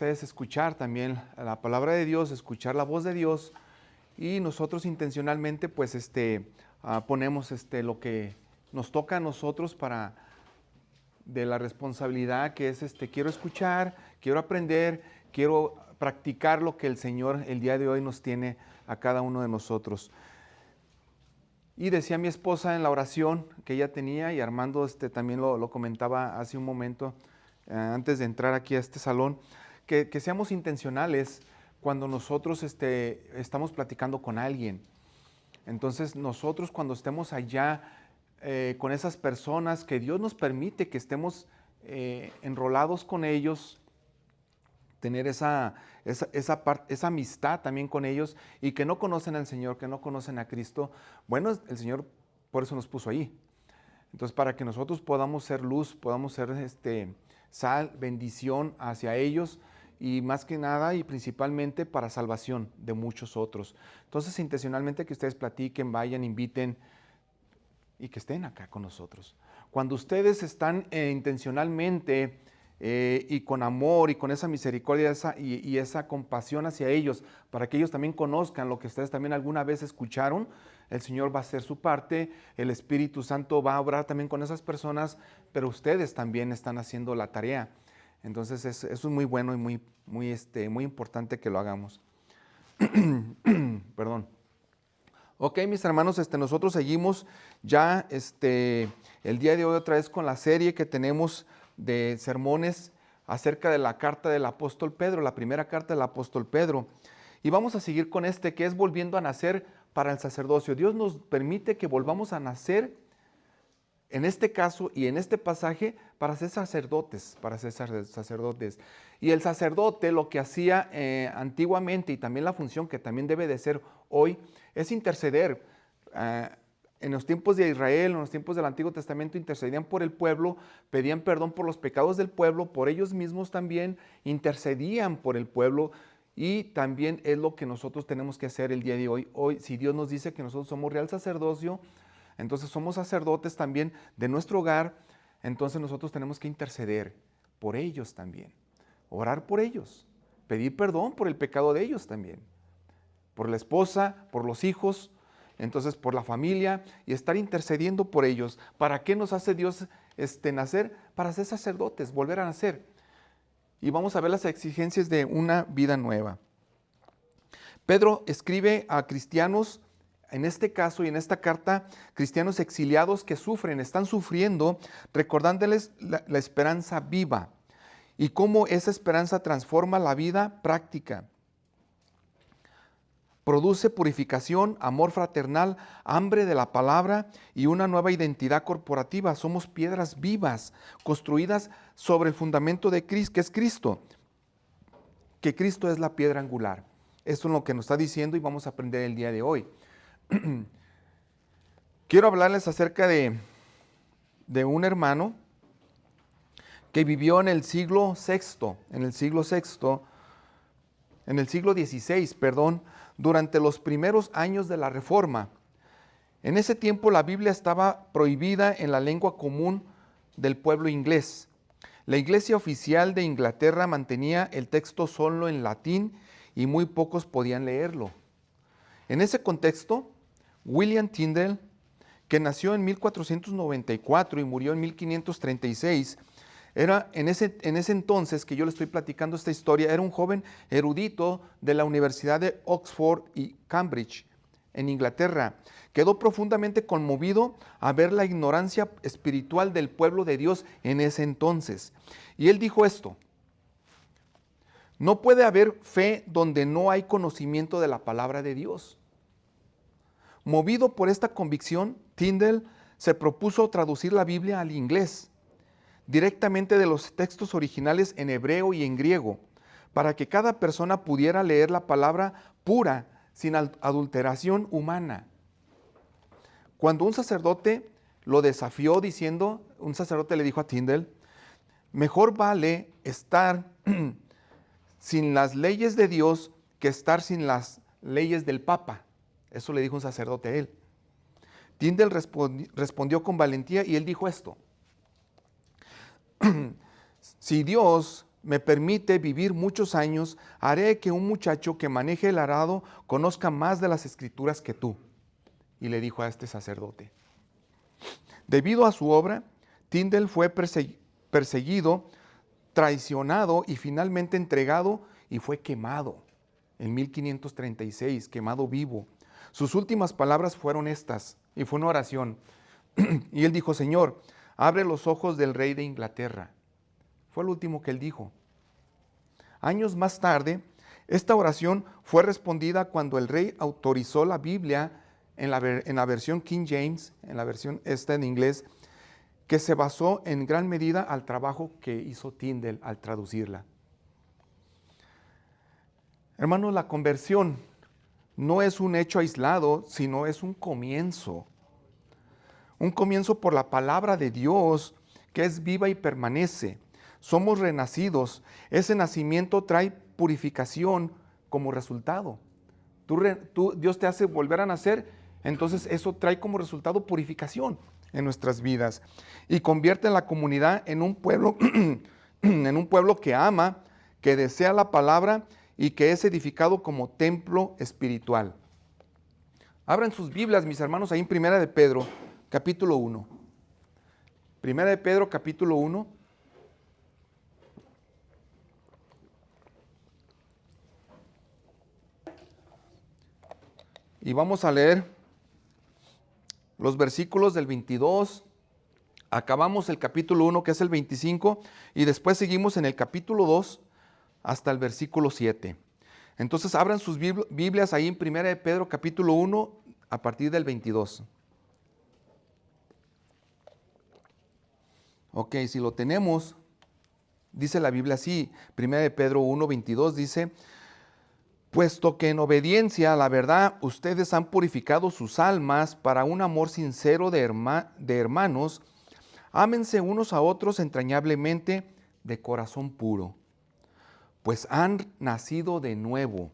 Es escuchar también la palabra de Dios, escuchar la voz de Dios, y nosotros intencionalmente pues ponemos lo que nos toca a nosotros para de la responsabilidad que es quiero escuchar, quiero aprender, quiero practicar lo que el Señor el día de hoy nos tiene a cada uno de nosotros. Y decía mi esposa en la oración que ella tenía, y Armando también lo comentaba hace un momento, antes de entrar aquí a este salón, que seamos intencionales cuando nosotros estamos platicando con alguien. Entonces nosotros cuando estemos allá con esas personas, que Dios nos permite que estemos enrolados con ellos, tener esa amistad también con ellos, y que no conocen al Señor, que no conocen a Cristo, bueno, el Señor por eso nos puso ahí. Entonces, para que nosotros podamos ser luz, podamos ser sal, bendición hacia ellos, y más que nada y principalmente para salvación de muchos otros. Entonces, intencionalmente que ustedes platiquen, vayan, inviten y que estén acá con nosotros. Cuando ustedes están intencionalmente y con amor y con esa misericordia y esa compasión hacia ellos, para que ellos también conozcan lo que ustedes también alguna vez escucharon, el Señor va a hacer su parte, el Espíritu Santo va a obrar también con esas personas, pero ustedes también están haciendo la tarea. Entonces eso es muy bueno y muy importante que lo hagamos. Perdón. Ok, mis hermanos, nosotros seguimos ya el día de hoy otra vez con la serie que tenemos de sermones acerca de la carta del apóstol Pedro, la primera carta del apóstol Pedro. Y vamos a seguir con que es volviendo a nacer para el sacerdocio. Dios nos permite que volvamos a nacer en este caso y en este pasaje para ser sacerdotes, Y el sacerdote lo que hacía antiguamente, y también la función que también debe de ser hoy, es interceder. En los tiempos de Israel, en los tiempos del Antiguo Testamento, intercedían por el pueblo, pedían perdón por los pecados del pueblo, por ellos mismos también, intercedían por el pueblo, y también es lo que nosotros tenemos que hacer el día de hoy. Hoy, si Dios nos dice que nosotros somos real sacerdocio, entonces somos sacerdotes también de nuestro hogar, entonces nosotros tenemos que interceder por ellos también, orar por ellos, pedir perdón por el pecado de ellos también, por la esposa, por los hijos, entonces por la familia, y estar intercediendo por ellos. ¿Para qué nos hace Dios nacer? Para ser sacerdotes, volver a nacer. Y vamos a ver las exigencias de una vida nueva. Pedro escribe a cristianos, en este caso y en esta carta, cristianos exiliados que sufren, están sufriendo, recordándoles la esperanza viva y cómo esa esperanza transforma la vida práctica. Produce purificación, amor fraternal, hambre de la palabra y una nueva identidad corporativa. Somos piedras vivas, construidas sobre el fundamento de Cristo, que es Cristo, que Cristo es la piedra angular. Esto es lo que nos está diciendo y vamos a aprender el día de hoy. Quiero hablarles acerca de un hermano que vivió en el siglo XVI, en el siglo XVI, durante los primeros años de la Reforma. En ese tiempo la Biblia estaba prohibida en la lengua común del pueblo inglés. La Iglesia oficial de Inglaterra mantenía el texto solo en latín y muy pocos podían leerlo. En ese contexto, William Tyndale, que nació en 1494 y murió en 1536, era en ese entonces que yo le estoy platicando esta historia, era un joven erudito de la Universidad de Oxford y Cambridge, en Inglaterra. Quedó profundamente conmovido a ver la ignorancia espiritual del pueblo de Dios en ese entonces. Y él dijo esto: no puede haber fe donde no hay conocimiento de la palabra de Dios. Movido por esta convicción, Tyndale se propuso traducir la Biblia al inglés, directamente de los textos originales en hebreo y en griego, para que cada persona pudiera leer la palabra pura, sin adulteración humana. Cuando un sacerdote lo desafió diciendo, un sacerdote le dijo a Tyndale: mejor vale estar sin las leyes de Dios que estar sin las leyes del Papa. Eso le dijo un sacerdote a él. Tyndale respondió con valentía y él dijo esto: si Dios me permite vivir muchos años, haré que un muchacho que maneje el arado conozca más de las escrituras que tú. Y le dijo a este sacerdote. Debido a su obra, Tyndale fue perseguido, traicionado y finalmente entregado y fue quemado en 1536, quemado vivo. Sus últimas palabras fueron estas, y fue una oración. Y él dijo, Señor, abre los ojos del rey de Inglaterra. Fue lo último que él dijo. Años más tarde, esta oración fue respondida cuando el rey autorizó la Biblia en la versión King James, en la versión esta en inglés, que se basó en gran medida al trabajo que hizo Tyndale al traducirla. Hermanos, la conversión no es un hecho aislado, sino es un comienzo. Un comienzo por la palabra de Dios, que es viva y permanece. Somos renacidos. Ese nacimiento trae purificación como resultado. Dios te hace volver a nacer, entonces eso trae como resultado purificación en nuestras vidas. Y convierte a la comunidad en un pueblo, en un pueblo que ama, que desea la palabra y que es edificado como templo espiritual. Abran sus Biblias, mis hermanos, ahí en Primera de Pedro, capítulo 1. Primera de Pedro, capítulo 1. Y vamos a leer los versículos del 22. Acabamos el capítulo 1, que es el 25, y después seguimos en el capítulo 2 hasta el versículo 7. Entonces abran sus Biblias ahí en Primera de Pedro, capítulo 1, a partir del 22. Ok, si lo tenemos, dice la Biblia así, Primera de Pedro 1, 22 dice, puesto que en obediencia a la verdad ustedes han purificado sus almas para un amor sincero de hermanos, ámense unos a otros entrañablemente de corazón puro, pues han nacido de nuevo,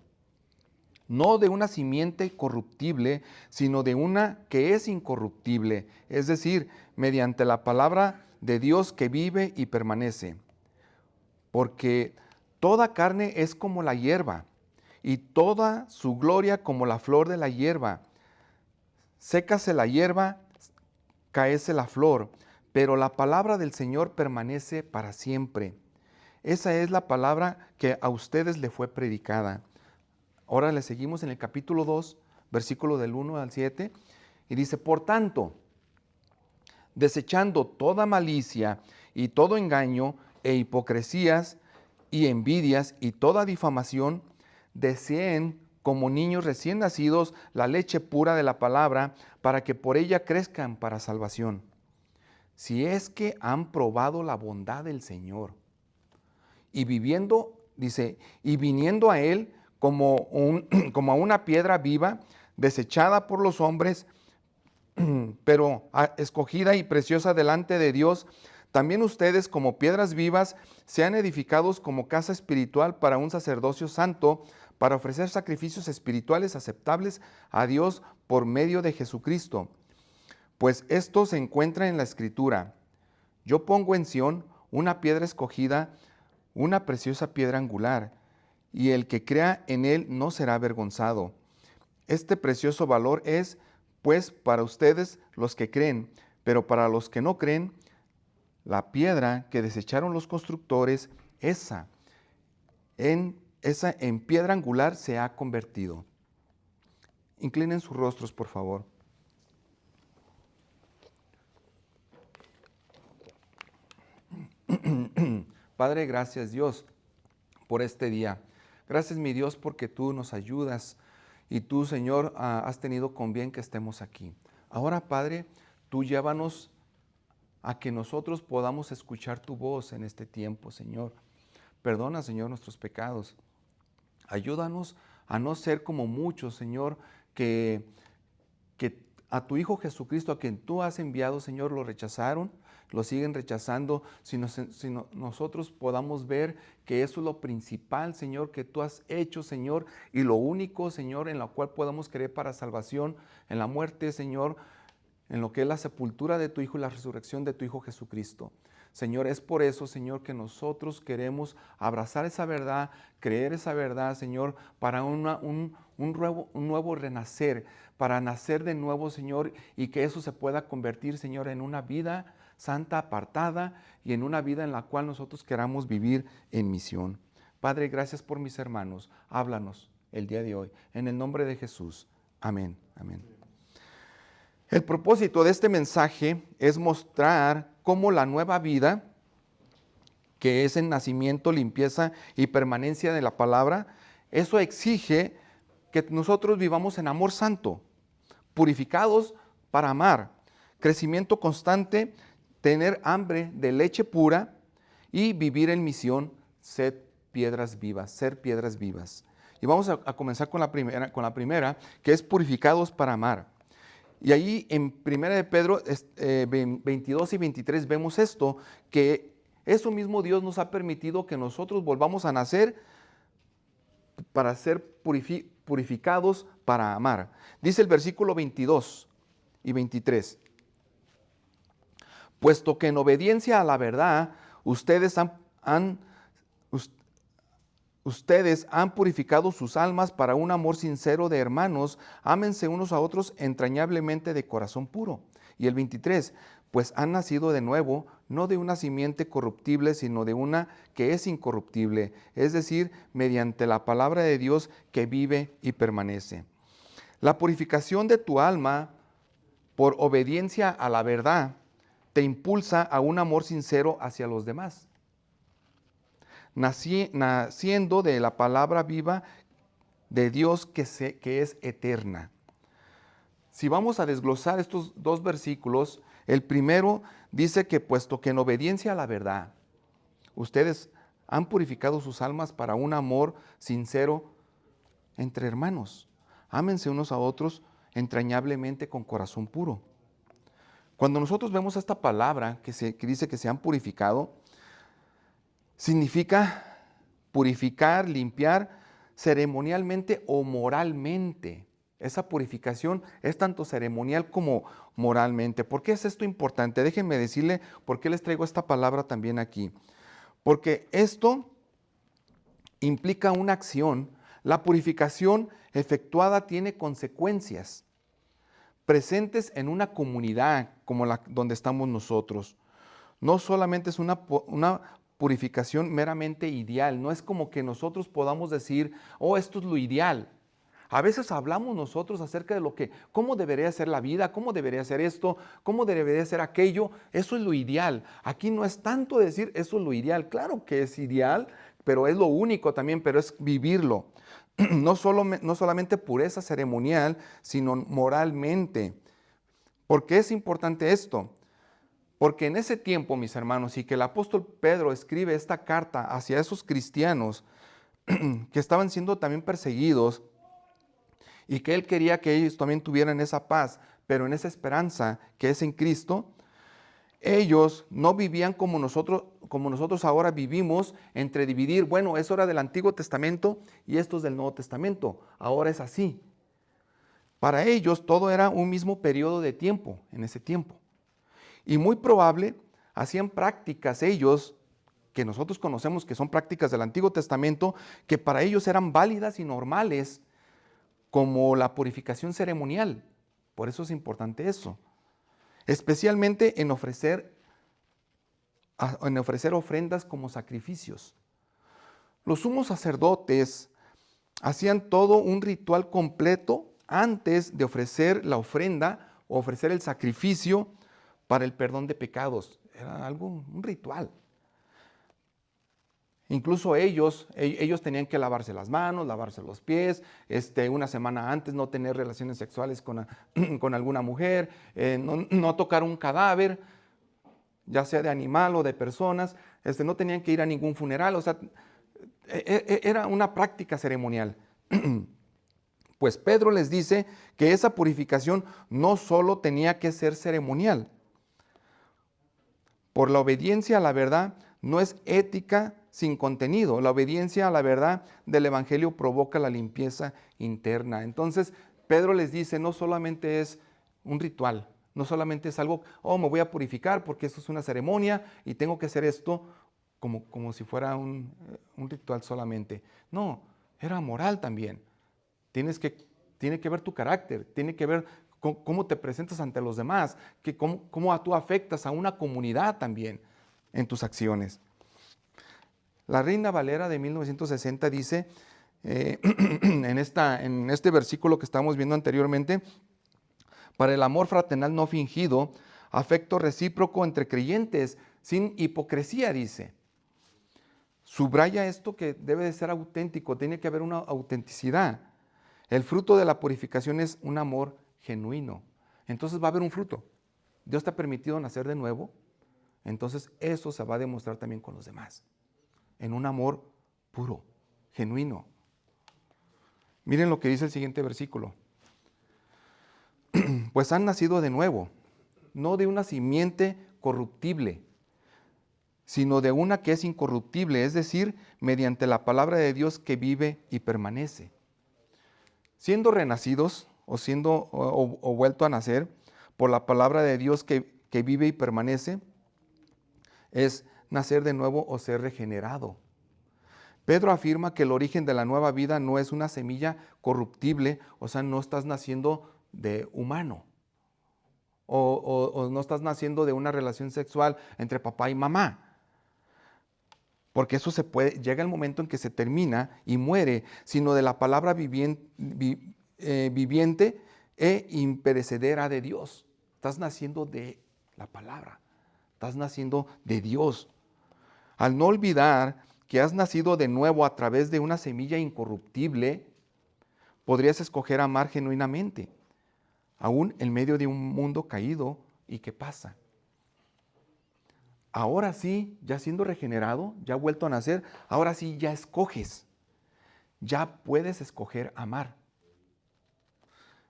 no de una simiente corruptible, sino de una que es incorruptible, es decir, mediante la palabra de Dios que vive y permanece. Porque toda carne es como la hierba, y toda su gloria como la flor de la hierba. Sécase la hierba, caece la flor, pero la palabra del Señor permanece para siempre. Esa es la palabra que a ustedes le fue predicada. Ahora le seguimos en el capítulo 2, versículo del 1 al 7, y dice, por tanto, desechando toda malicia y todo engaño e hipocresías y envidias y toda difamación, deseen como niños recién nacidos la leche pura de la palabra, para que por ella crezcan para salvación. Si es que han probado la bondad del Señor, y viviendo, dice, y viniendo a Él como a una piedra viva, desechada por los hombres, pero escogida y preciosa delante de Dios, también ustedes como piedras vivas sean edificados como casa espiritual para un sacerdocio santo, para ofrecer sacrificios espirituales aceptables a Dios por medio de Jesucristo. Pues esto se encuentra en la Escritura. Yo pongo en Sión una piedra escogida, una preciosa piedra angular, y el que crea en él no será avergonzado. Este precioso valor es, pues, para ustedes los que creen, pero para los que no creen, la piedra que desecharon los constructores, esa en piedra angular se ha convertido. Inclinen sus rostros, por favor. Padre, gracias Dios por este día. Gracias mi Dios porque tú nos ayudas y tú, Señor, has tenido con bien que estemos aquí. Ahora, Padre, tú llévanos a que nosotros podamos escuchar tu voz en este tiempo, Señor. Perdona, Señor, nuestros pecados. Ayúdanos a no ser como muchos, Señor, que a tu Hijo Jesucristo, a quien tú has enviado, Señor, lo rechazaron, lo siguen rechazando, sino nosotros podamos ver que eso es lo principal, Señor, que tú has hecho, Señor, y lo único, Señor, en lo cual podamos creer para salvación, en la muerte, Señor, en lo que es la sepultura de tu Hijo y la resurrección de tu Hijo Jesucristo. Señor, es por eso, Señor, que nosotros queremos abrazar esa verdad, creer esa verdad, Señor, para un nuevo renacer, para nacer de nuevo, Señor, y que eso se pueda convertir, Señor, en una vida santa, apartada, y en una vida en la cual nosotros queramos vivir en misión. Padre, gracias por mis hermanos. Háblanos el día de hoy. En el nombre de Jesús. Amén. Amén. El propósito de este mensaje es mostrar cómo la nueva vida, que es el nacimiento, limpieza y permanencia de la palabra, eso exige que nosotros vivamos en amor santo, purificados para amar, crecimiento constante, tener hambre de leche pura y vivir en misión, ser piedras vivas. Y vamos a comenzar con la primera, que es purificados para amar. Y ahí en 1 de Pedro 22 y 23 vemos esto, que eso mismo Dios nos ha permitido que nosotros volvamos a nacer para ser purificados para amar. Dice el versículo 22 y 23. Puesto que en obediencia a la verdad, ustedes han purificado sus almas para un amor sincero de hermanos, ámense unos a otros entrañablemente de corazón puro. Y el 23, pues han nacido de nuevo, no de una simiente corruptible, sino de una que es incorruptible, es decir, mediante la palabra de Dios que vive y permanece. La purificación de tu alma por obediencia a la verdad te impulsa a un amor sincero hacia los demás, naciendo de la palabra viva de Dios que es eterna. Si vamos a desglosar estos dos versículos, el primero dice que puesto que en obediencia a la verdad, ustedes han purificado sus almas para un amor sincero entre hermanos. Ámense unos a otros entrañablemente con corazón puro. Cuando nosotros vemos esta palabra que dice que se han purificado, significa purificar, limpiar ceremonialmente o moralmente. Esa purificación es tanto ceremonial como moralmente. ¿Por qué es esto importante? Déjenme decirle por qué les traigo esta palabra también aquí. Porque esto implica una acción. La purificación efectuada tiene consecuencias presentes en una comunidad como la donde estamos nosotros. No solamente es una purificación meramente ideal, no es como que nosotros podamos decir, oh, esto es lo ideal. A veces hablamos nosotros acerca de cómo debería ser la vida, cómo debería ser esto, cómo debería ser aquello, eso es lo ideal. Aquí no es tanto decir eso es lo ideal, claro que es ideal, pero es lo único también, pero es vivirlo. No solamente pureza ceremonial, sino moralmente. ¿Por qué es importante esto? Porque en ese tiempo, mis hermanos, y que el apóstol Pedro escribe esta carta hacia esos cristianos que estaban siendo también perseguidos y que él quería que ellos también tuvieran esa paz, pero en esa esperanza que es en Cristo, ellos no vivían como nosotros ahora vivimos, entre dividir, bueno, es hora del Antiguo Testamento y esto es del Nuevo Testamento, ahora es así. Para ellos todo era un mismo periodo de tiempo, en ese tiempo. Y muy probable hacían prácticas ellos, que nosotros conocemos que son prácticas del Antiguo Testamento, que para ellos eran válidas y normales, como la purificación ceremonial. Por eso es importante eso. Especialmente en ofrecer ofrendas como sacrificios. Los sumos sacerdotes hacían todo un ritual completo antes de ofrecer la ofrenda o ofrecer el sacrificio para el perdón de pecados. Era un ritual. Incluso ellos tenían que lavarse las manos, lavarse los pies, una semana antes no tener relaciones sexuales con alguna mujer, no tocar un cadáver, ya sea de animal o de personas, no tenían que ir a ningún funeral, o sea, era una práctica ceremonial. Pues Pedro les dice que esa purificación no solo tenía que ser ceremonial. Por la obediencia a la verdad no es ética sin contenido. La obediencia a la verdad del Evangelio provoca la limpieza interna. Entonces, Pedro les dice, no solamente es un ritual, No solamente es algo, oh, me voy a purificar porque esto es una ceremonia y tengo que hacer esto como si fuera un ritual solamente. No, era moral también. Tiene que ver tu carácter, tiene que ver cómo te presentas ante los demás, cómo tú afectas a una comunidad también en tus acciones. La Reina Valera de 1960 dice, en este versículo que estamos viendo anteriormente, para el amor fraternal no fingido, afecto recíproco entre creyentes, sin hipocresía, dice. Subraya esto que debe de ser auténtico, tiene que haber una autenticidad. El fruto de la purificación es un amor genuino. Entonces va a haber un fruto. Dios te ha permitido nacer de nuevo, entonces eso se va a demostrar también con los demás, en un amor puro, genuino. Miren lo que dice el siguiente versículo. Pues han nacido de nuevo, no de una simiente corruptible, sino de una que es incorruptible, es decir, mediante la palabra de Dios que vive y permanece. Siendo renacidos o vuelto a nacer por la palabra de Dios que vive y permanece, es nacer de nuevo o ser regenerado. Pedro afirma que el origen de la nueva vida no es una semilla corruptible, o sea, no estás naciendo de humano, o no estás naciendo de una relación sexual entre papá y mamá. Porque eso llega el momento en que se termina y muere, sino de la palabra viviente e imperecedera de Dios. Estás naciendo de la palabra, estás naciendo de Dios. Al no olvidar que has nacido de nuevo a través de una semilla incorruptible, podrías escoger amar genuinamente, aún en medio de un mundo caído y que pasa. Ahora sí, ya siendo regenerado, ya vuelto a nacer, ahora sí ya escoges, ya puedes escoger amar.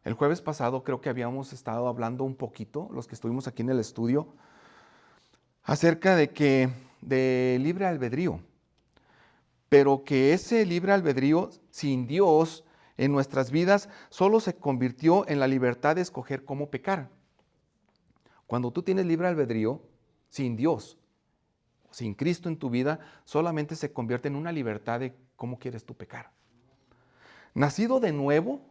El jueves pasado creo que habíamos estado hablando un poquito, los que estuvimos aquí en el estudio, acerca de libre albedrío, pero que ese libre albedrío sin Dios en nuestras vidas solo se convirtió en la libertad de escoger cómo pecar. Cuando tú tienes libre albedrío, sin Dios, sin Cristo en tu vida, solamente se convierte en una libertad de cómo quieres tú pecar. Nacido de nuevo,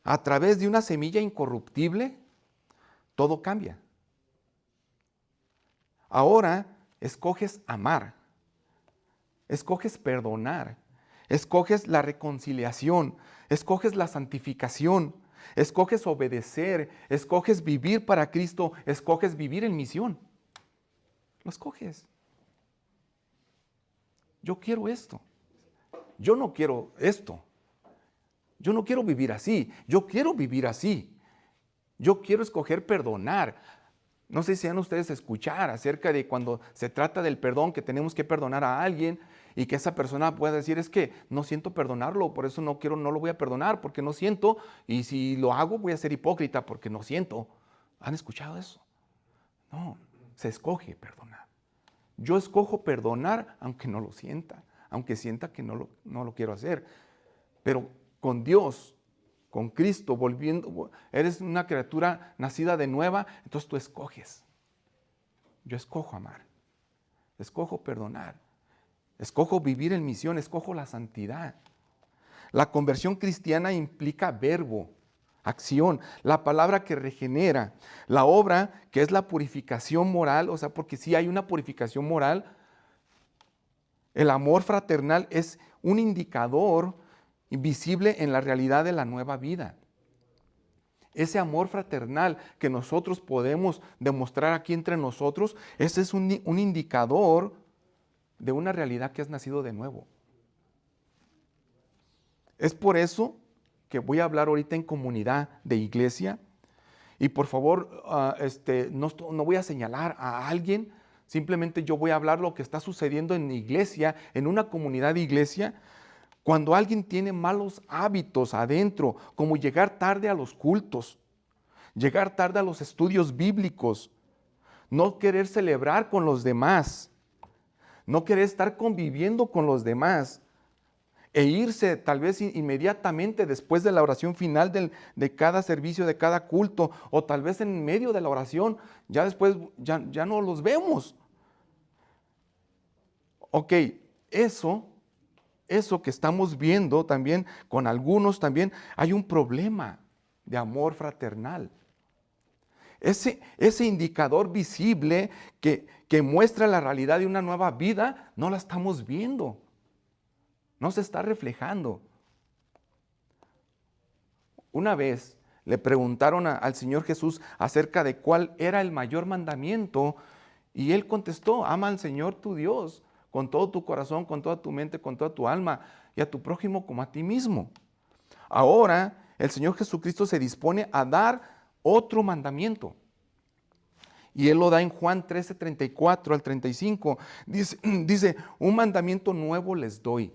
a través de una semilla incorruptible, todo cambia. Ahora escoges amar, escoges perdonar, escoges la reconciliación, escoges la santificación, escoges obedecer, escoges vivir para Cristo, escoges vivir en misión. Lo escoges. Yo quiero esto. Yo no quiero esto. Yo no quiero vivir así. Yo quiero vivir así. Yo quiero escoger perdonar. No sé si han ustedes escuchar acerca de cuando se trata del perdón, que tenemos que perdonar a alguien y que esa persona pueda decir, es que no siento perdonarlo, por eso no lo voy a perdonar, porque no siento, y si lo hago voy a ser hipócrita porque no siento. ¿Han escuchado eso? No, se escoge perdonar. Yo escojo perdonar aunque no lo sienta, aunque sienta que no lo quiero hacer. Pero con Dios, con Cristo, eres una criatura nacida de nueva, entonces tú escoges. Yo escojo amar, escojo perdonar, escojo vivir en misión, escojo la santidad. La conversión cristiana implica verbo, acción, la palabra que regenera, la obra que es la purificación moral, o sea, porque si hay una purificación moral, el amor fraternal es un indicador invisible en la realidad de la nueva vida. Ese amor fraternal que nosotros podemos demostrar aquí entre nosotros, ese es un indicador de una realidad que has nacido de nuevo. Es por eso que voy a hablar ahorita en comunidad de iglesia y por favor no voy a señalar a alguien, simplemente yo voy a hablar lo que está sucediendo en iglesia, en una comunidad de iglesia. Cuando alguien tiene malos hábitos adentro, como llegar tarde a los cultos, llegar tarde a los estudios bíblicos, no querer celebrar con los demás, no querer estar conviviendo con los demás, e irse tal vez inmediatamente después de la oración final de cada servicio, de cada culto, o tal vez en medio de la oración, ya después ya no los vemos. Ok, eso que estamos viendo también con algunos también, hay un problema de amor fraternal. Ese indicador visible que muestra la realidad de una nueva vida, no la estamos viendo. No se está reflejando. Una vez le preguntaron al Señor Jesús acerca de cuál era el mayor mandamiento y Él contestó: ama al Señor tu Dios con todo tu corazón, con toda tu mente, con toda tu alma y a tu prójimo como a ti mismo. Ahora el Señor Jesucristo se dispone a dar otro mandamiento. Y Él lo da en Juan 13, 34 al 35. Dice, un mandamiento nuevo les doy,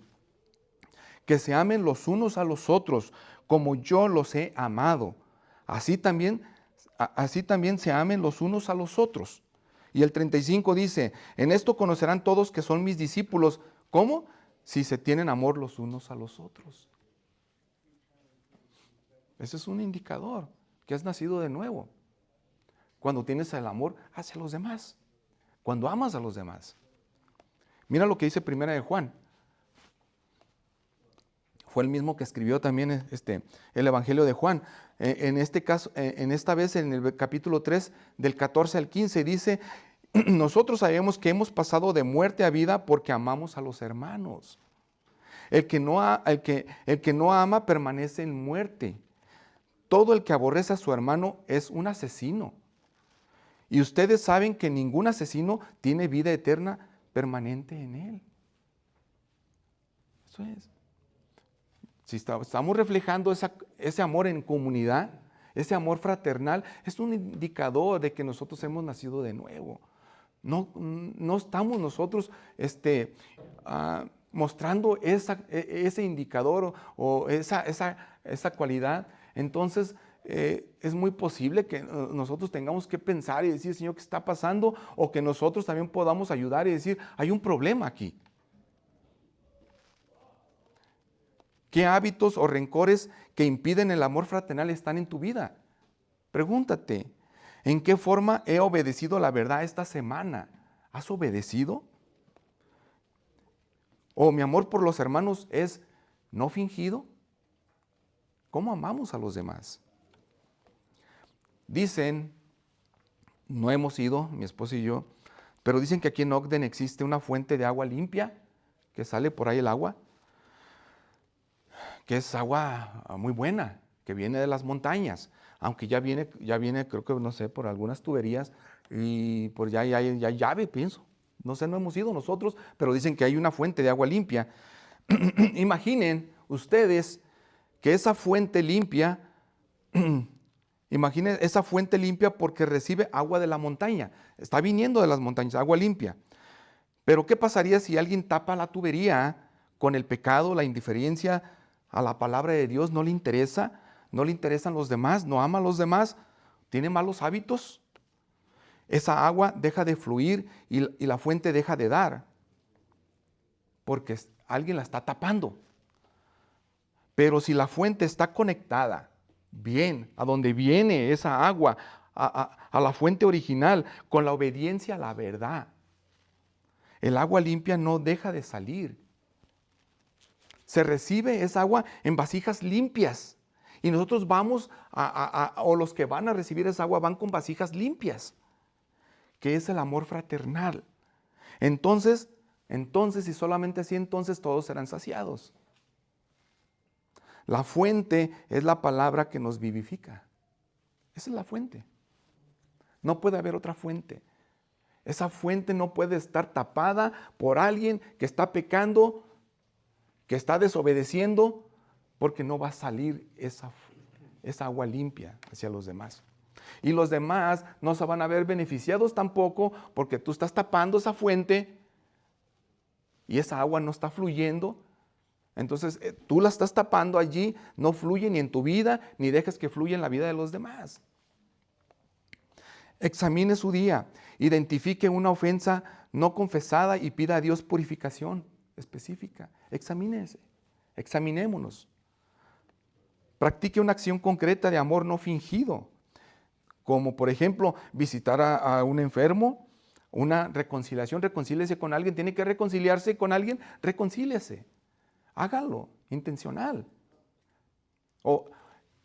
que se amen los unos a los otros, como yo los he amado. Así también se amen los unos a los otros. Y el 35 dice, en esto conocerán todos que son mis discípulos. ¿Cómo? Si se tienen amor los unos a los otros. Ese es un indicador que has nacido de nuevo. Cuando tienes el amor hacia los demás. Cuando amas a los demás. Mira lo que dice Primera de Juan. Fue el mismo que escribió también el Evangelio de Juan. En este caso, en esta vez en el capítulo 3, del 14 al 15, dice, nosotros sabemos que hemos pasado de muerte a vida porque amamos a los hermanos. El que no ama permanece en muerte. Todo el que aborrece a su hermano es un asesino. Y ustedes saben que ningún asesino tiene vida eterna permanente en él. Eso es. Si estamos reflejando ese amor en comunidad, ese amor fraternal, es un indicador de que nosotros hemos nacido de nuevo. No estamos nosotros mostrando ese indicador o esa cualidad. Entonces, es muy posible que nosotros tengamos que pensar y decir, Señor, ¿qué está pasando? O que nosotros también podamos ayudar y decir, hay un problema aquí. ¿Qué hábitos o rencores que impiden el amor fraternal están en tu vida? Pregúntate, ¿en qué forma he obedecido la verdad esta semana? ¿Has obedecido? ¿O mi amor por los hermanos es no fingido? ¿Cómo amamos a los demás? Dicen, no hemos ido, mi esposo y yo, pero dicen que aquí en Ogden existe una fuente de agua limpia, que sale por ahí el agua, que es agua muy buena, que viene de las montañas, aunque ya viene, creo que, no sé, por algunas tuberías y por ya hay llave, pienso. No sé, no hemos ido nosotros, pero dicen que hay una fuente de agua limpia. Imaginen ustedes que esa fuente limpia, imaginen esa fuente limpia porque recibe agua de la montaña. Está viniendo de las montañas, agua limpia. Pero ¿qué pasaría si alguien tapa la tubería con el pecado, la indiferencia a la palabra de Dios? No le interesa, no le interesan los demás, no ama a los demás, tiene malos hábitos. Esa agua deja de fluir y la fuente deja de dar porque alguien la está tapando. Pero si la fuente está conectada bien a donde viene esa agua, a la fuente original, con la obediencia a la verdad, el agua limpia no deja de salir. Se recibe esa agua en vasijas limpias. Y nosotros vamos, o los que van a recibir esa agua van con vasijas limpias, que es el amor fraternal. Entonces, y solamente así, entonces todos serán saciados. La fuente es la palabra que nos vivifica. Esa es la fuente. No puede haber otra fuente. Esa fuente no puede estar tapada por alguien que está pecando, que está desobedeciendo, porque no va a salir esa agua limpia hacia los demás. Y los demás no se van a ver beneficiados tampoco, porque tú estás tapando esa fuente y esa agua no está fluyendo. Entonces tú la estás tapando allí, no fluye ni en tu vida, ni dejes que fluya en la vida de los demás. Examine su día, identifique una ofensa no confesada y pida a Dios purificación específica. Examínese, Examinémonos. Practique una acción concreta de amor no fingido, como por ejemplo visitar a un enfermo, una reconciliación, reconcíliese con alguien, tiene que reconciliarse con alguien, reconcíliese. Hágalo, intencional. O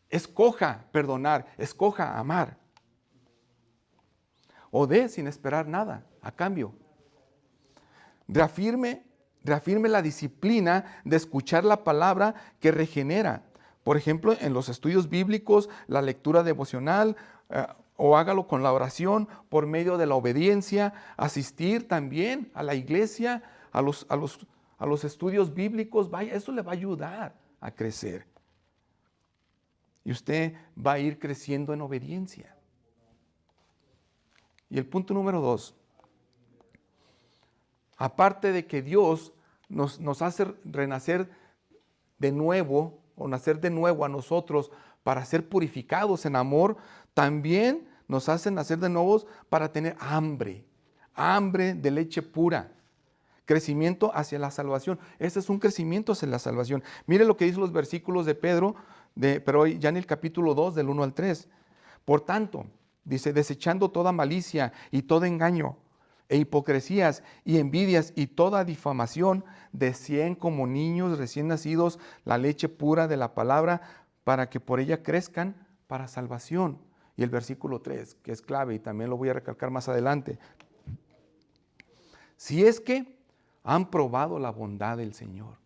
escoja perdonar, escoja amar. O dé sin esperar nada a cambio. Reafirme la disciplina de escuchar la palabra que regenera. Por ejemplo, en los estudios bíblicos, la lectura devocional, o hágalo con la oración, por medio de la obediencia, asistir también a la iglesia, a los estudios bíblicos. Vaya, eso le va a ayudar a crecer. Y usted va a ir creciendo en obediencia. Y el punto número 2. Aparte de que Dios nos hace renacer de nuevo o nacer de nuevo a nosotros para ser purificados en amor, también nos hace nacer de nuevo para tener hambre de leche pura, crecimiento hacia la salvación. Este es un crecimiento hacia la salvación. Mire lo que dicen los versículos de Pedro, pero ya en el capítulo 2, del 1 al 3. Por tanto, dice, desechando toda malicia y todo engaño, e hipocresías y envidias y toda difamación, deseen como niños recién nacidos la leche pura de la palabra, para que por ella crezcan para salvación. Y el versículo 3, que es clave y también lo voy a recalcar más adelante. Si es que han probado la bondad del Señor.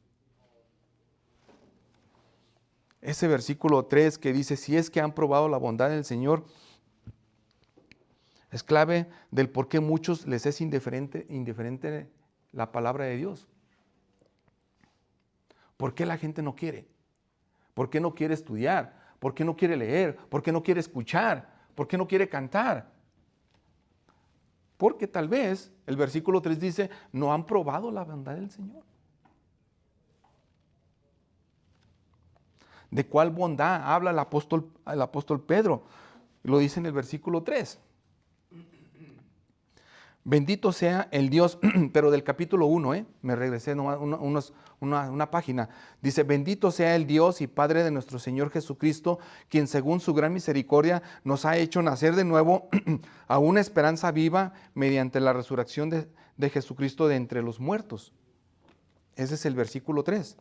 Ese versículo 3 que dice, si es que han probado la bondad del Señor, es clave del por qué muchos les es indiferente la palabra de Dios. ¿Por qué la gente no quiere? ¿Por qué no quiere estudiar? ¿Por qué no quiere leer? ¿Por qué no quiere escuchar? ¿Por qué no quiere cantar? Porque tal vez, el versículo 3 dice, no han probado la bondad del Señor. ¿De cuál bondad habla el apóstol Pedro? Lo dice en el versículo 3. Bendito sea el Dios, pero del capítulo 1, me regresé una página. Dice, bendito sea el Dios y Padre de nuestro Señor Jesucristo, quien según su gran misericordia nos ha hecho nacer de nuevo a una esperanza viva mediante la resurrección de Jesucristo de entre los muertos. Ese es el versículo 3.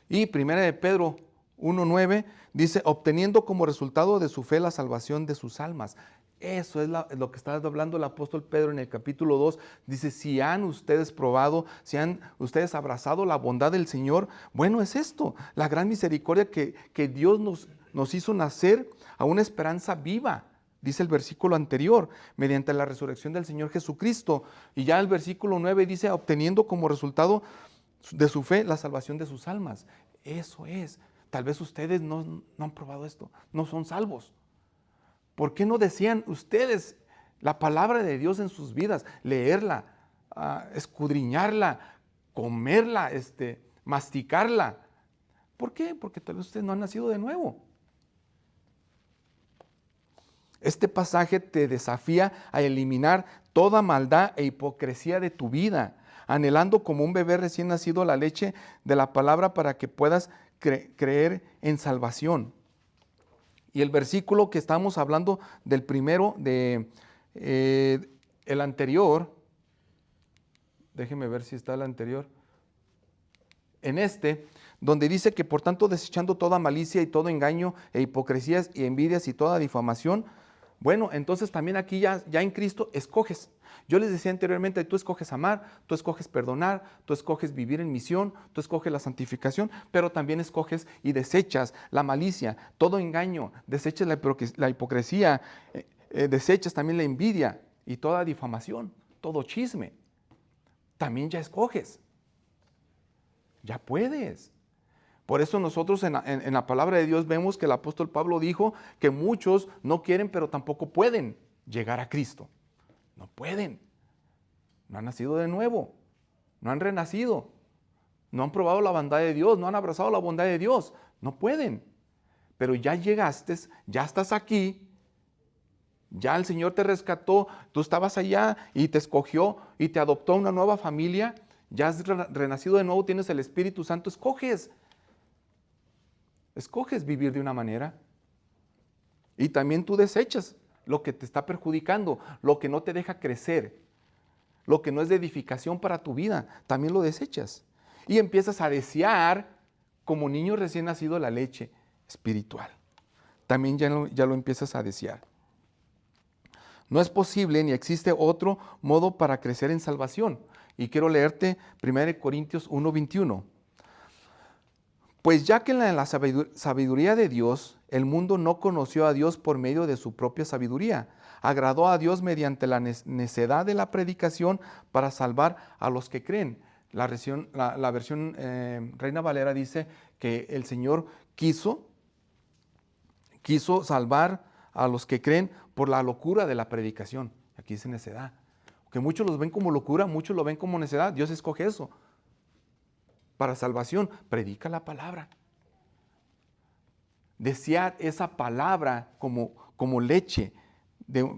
Y primera de Pedro 1:9 dice, obteniendo como resultado de su fe la salvación de sus almas. Eso es lo que está hablando el apóstol Pedro en el capítulo 2. Dice, si han ustedes probado, si han ustedes abrazado la bondad del Señor, bueno, es esto, la gran misericordia que Dios nos hizo nacer a una esperanza viva. Dice el versículo anterior, mediante la resurrección del Señor Jesucristo. Y ya el versículo 9 dice, obteniendo como resultado de su fe la salvación de sus almas. Eso es. Tal vez ustedes no han probado esto, no son salvos. ¿Por qué no decían ustedes la palabra de Dios en sus vidas? Leerla, escudriñarla, comerla, masticarla. ¿Por qué? Porque tal vez ustedes no han nacido de nuevo. Este pasaje te desafía a eliminar toda maldad e hipocresía de tu vida, anhelando como un bebé recién nacido la leche de la palabra para que puedas creer en salvación. Y el versículo que estamos hablando del primero, el anterior, déjeme ver si está el anterior, donde dice que por tanto desechando toda malicia y todo engaño e hipocresías y envidias y toda difamación, bueno, entonces también aquí ya en Cristo escoges. Yo les decía anteriormente, tú escoges amar, tú escoges perdonar, tú escoges vivir en misión, tú escoges la santificación, pero también escoges y desechas la malicia, todo engaño, desechas la hipocresía, desechas también la envidia y toda difamación, todo chisme. También ya escoges. Ya puedes. Por eso nosotros en la palabra de Dios vemos que el apóstol Pablo dijo que muchos no quieren, pero tampoco pueden llegar a Cristo. No pueden. No han nacido de nuevo. No han renacido. No han probado la bondad de Dios. No han abrazado la bondad de Dios. No pueden. Pero ya llegaste, ya estás aquí. Ya el Señor te rescató, tú estabas allá y te escogió y te adoptó a una nueva familia. Ya has renacido de nuevo, tienes el Espíritu Santo, escoges vivir de una manera. Y también tú desechas lo que te está perjudicando, lo que no te deja crecer, lo que no es de edificación para tu vida, también lo desechas. Y empiezas a desear, como niño recién nacido, la leche espiritual. También ya lo empiezas a desear. No es posible ni existe otro modo para crecer en salvación. Y quiero leerte 1 Corintios 1:21. Pues ya que en la sabiduría de Dios, el mundo no conoció a Dios por medio de su propia sabiduría, agradó a Dios mediante la necedad de la predicación para salvar a los que creen. La versión Reina Valera dice que el Señor quiso salvar a los que creen por la locura de la predicación. Aquí dice necedad. Que muchos los ven como locura, muchos lo ven como necedad. Dios escoge eso. Para salvación, predica la palabra. Desead esa palabra como leche,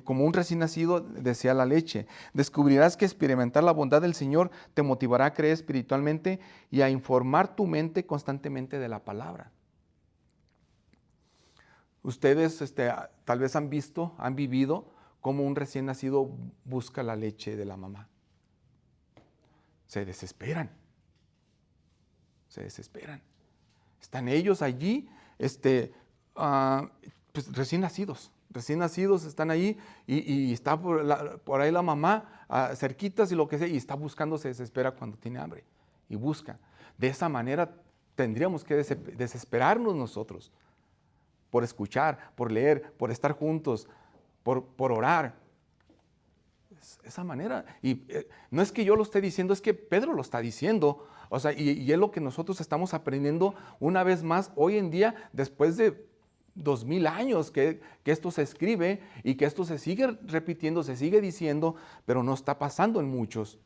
como un recién nacido desea la leche. Descubrirás que experimentar la bondad del Señor te motivará a creer espiritualmente y a informar tu mente constantemente de la palabra. Ustedes tal vez han vivido cómo un recién nacido busca la leche de la mamá. Se desesperan. Están ellos allí, pues recién nacidos están allí y está por ahí la mamá cerquitas y lo que sea, y está buscando, se desespera cuando tiene hambre y busca. De esa manera tendríamos que desesperarnos nosotros por escuchar, por leer, por estar juntos, por orar. Esa manera. Y no es que yo lo esté diciendo, es que Pedro lo está diciendo. O sea, y es lo que nosotros estamos aprendiendo una vez más hoy en día, después de 2000 años que esto se escribe y que esto se sigue repitiendo, se sigue diciendo, pero no está pasando en muchos.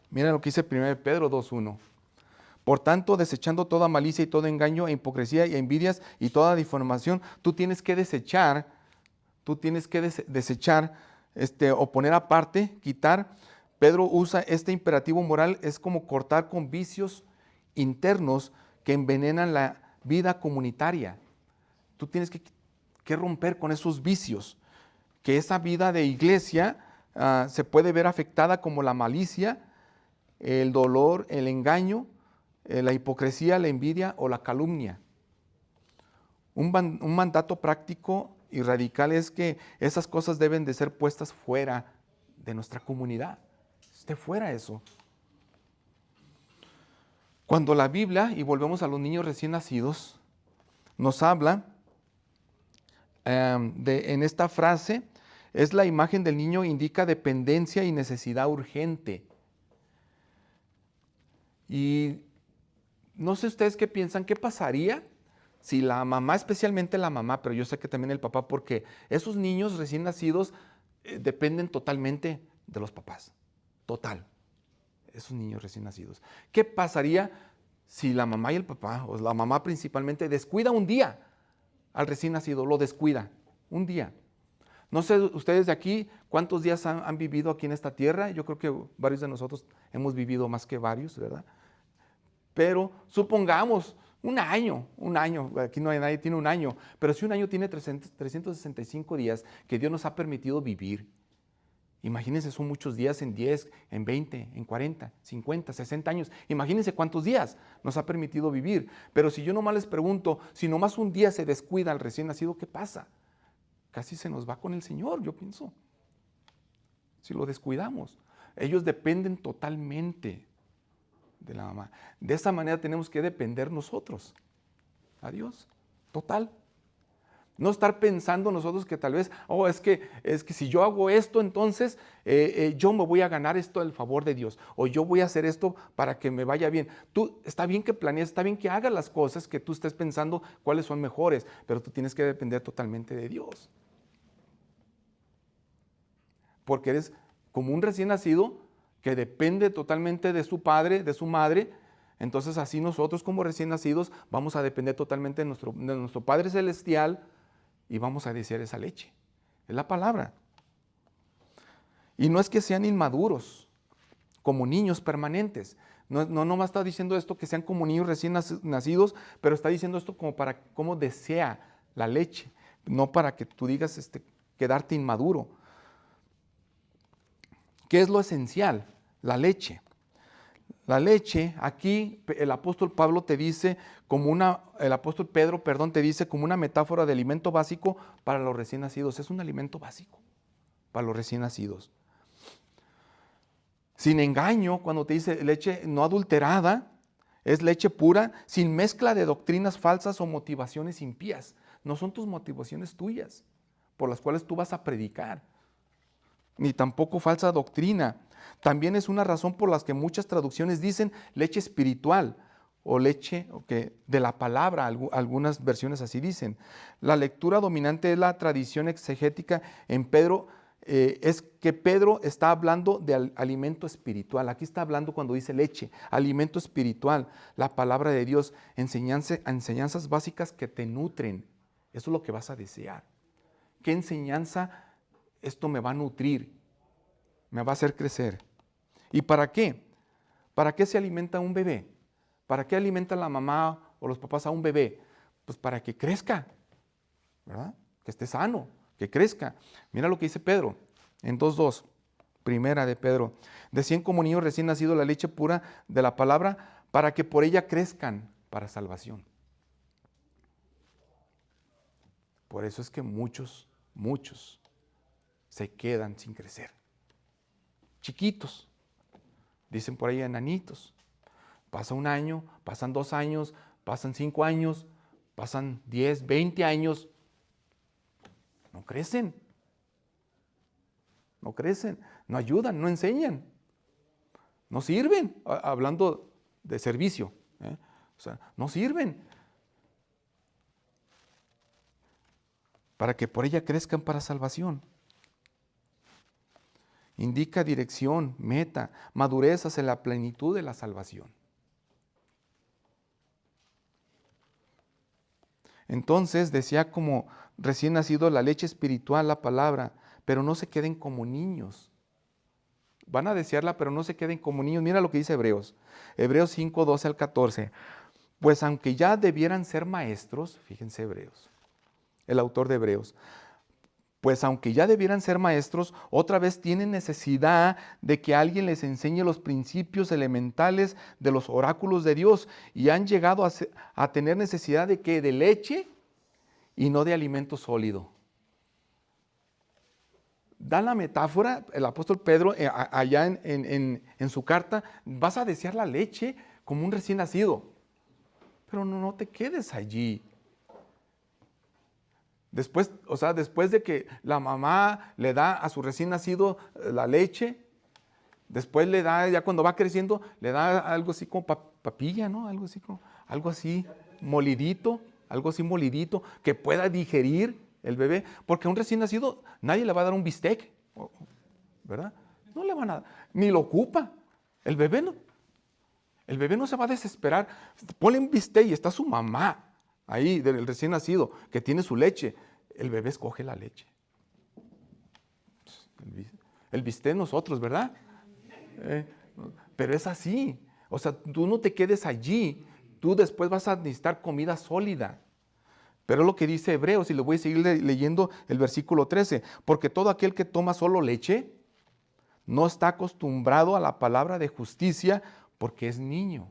Mira lo que dice 1 Pedro 2:1. Por tanto, desechando toda malicia y todo engaño e hipocresía y envidias y toda difamación, tú tienes que desechar, o poner aparte, quitar. Pedro usa este imperativo moral, es como cortar con vicios internos que envenenan la vida comunitaria. Tú tienes que romper con esos vicios, que esa vida de iglesia se puede ver afectada como la malicia, el dolor, el engaño, la hipocresía, la envidia o la calumnia. Un mandato práctico y radical es que esas cosas deben de ser puestas fuera de nuestra comunidad. Esté fuera eso. Cuando la Biblia, y volvemos a los niños recién nacidos, nos habla en esta frase, es la imagen del niño, indica dependencia y necesidad urgente. Y no sé ustedes qué piensan, ¿qué pasaría si la mamá, especialmente la mamá, pero yo sé que también el papá, porque esos niños recién nacidos dependen totalmente de los papás, total, esos niños recién nacidos. ¿Qué pasaría si la mamá y el papá, o la mamá principalmente, descuida un día al recién nacido, lo descuida, un día? No sé ustedes de aquí cuántos días han vivido aquí en esta tierra, yo creo que varios de nosotros hemos vivido más que varios, ¿verdad? Pero supongamos un año, aquí no hay nadie tiene un año, pero si un año tiene 365 días que Dios nos ha permitido vivir, imagínense, son muchos días en 10, en 20, en 40, 50, 60 años. Imagínense cuántos días nos ha permitido vivir. Pero si yo nomás les pregunto, si nomás un día se descuida al recién nacido, ¿qué pasa? Casi se nos va con el Señor, yo pienso. Si lo descuidamos. Ellos dependen totalmente de la mamá. De esa manera tenemos que depender nosotros. A Dios. Total. No estar pensando nosotros que tal vez, es que si yo hago esto, entonces yo me voy a ganar esto del favor de Dios. O yo voy a hacer esto para que me vaya bien. Tú, está bien que planees, está bien que hagas las cosas que tú estés pensando cuáles son mejores, pero tú tienes que depender totalmente de Dios. Porque eres como un recién nacido que depende totalmente de su padre, de su madre. Entonces así nosotros como recién nacidos vamos a depender totalmente de nuestro Padre Celestial, y vamos a desear esa leche. Es la palabra. Y no es que sean inmaduros, como niños permanentes. No nomás está diciendo esto que sean como niños recién nacidos, pero está diciendo esto como para cómo desea la leche, no para que tú digas quedarte inmaduro. ¿Qué es lo esencial? La leche. La leche, aquí el apóstol Pablo te dice el apóstol Pedro, perdón, te dice como una metáfora de alimento básico para los recién nacidos. Es un alimento básico para los recién nacidos. Sin engaño, cuando te dice leche no adulterada, es leche pura, sin mezcla de doctrinas falsas o motivaciones impías. No son tus motivaciones tuyas por las cuales tú vas a predicar, ni tampoco falsa doctrina. También es una razón por la que muchas traducciones dicen leche espiritual o leche de la palabra, algunas versiones así dicen. La lectura dominante es la tradición exegética en Pedro, es que Pedro está hablando de alimento espiritual. Aquí está hablando cuando dice leche, alimento espiritual, la palabra de Dios, enseñanzas básicas que te nutren. Eso es lo que vas a desear. ¿Qué enseñanza esto me va a nutrir? Me va a hacer crecer. ¿Y para qué? ¿Para qué se alimenta un bebé? ¿Para qué alimenta la mamá o los papás a un bebé? Pues para que crezca, ¿verdad? Que esté sano, que crezca. Mira lo que dice Pedro en 2:2, primera de Pedro. Decían como niños recién nacidos la leche pura de la palabra para que por ella crezcan para salvación. Por eso es que muchos se quedan sin crecer. Chiquitos, dicen por ahí enanitos. Pasa un año, pasan 2 años, pasan 5 años, pasan 10, 20 años. No crecen, no ayudan, no enseñan, no sirven. Hablando de servicio, o sea, no sirven. Para que por ella crezcan para salvación. Indica dirección, meta, madurez hacia la plenitud de la salvación. Entonces decía como recién nacido la leche espiritual, la palabra, pero no se queden como niños. Van a desearla, pero no se queden como niños. Mira lo que dice Hebreos. Hebreos 5, 12 al 14. Pues aunque ya debieran ser maestros, fíjense Hebreos, el autor de Hebreos, pues aunque ya debieran ser maestros, otra vez tienen necesidad de que alguien les enseñe los principios elementales de los oráculos de Dios y han llegado a tener necesidad de ¿qué? De leche y no de alimento sólido. Da la metáfora, el apóstol Pedro, allá en su carta, vas a desear la leche como un recién nacido, pero no te quedes allí. Después de que la mamá le da a su recién nacido la leche, después le da, ya cuando va creciendo, le da algo así como papilla, ¿no? Algo así molidito, que pueda digerir el bebé, porque a un recién nacido nadie le va a dar un bistec, ¿verdad? No le van a dar, ni lo ocupa. El bebé no se va a desesperar. Ponle un bistec y está su mamá ahí, del recién nacido, que tiene su leche. El bebé escoge la leche. El bistec nosotros, ¿verdad? Pero es así. O sea, tú no te quedes allí. Tú después vas a necesitar comida sólida. Pero es lo que dice Hebreos, y le voy a seguir leyendo el versículo 13. Porque todo aquel que toma solo leche no está acostumbrado a la palabra de justicia porque es niño.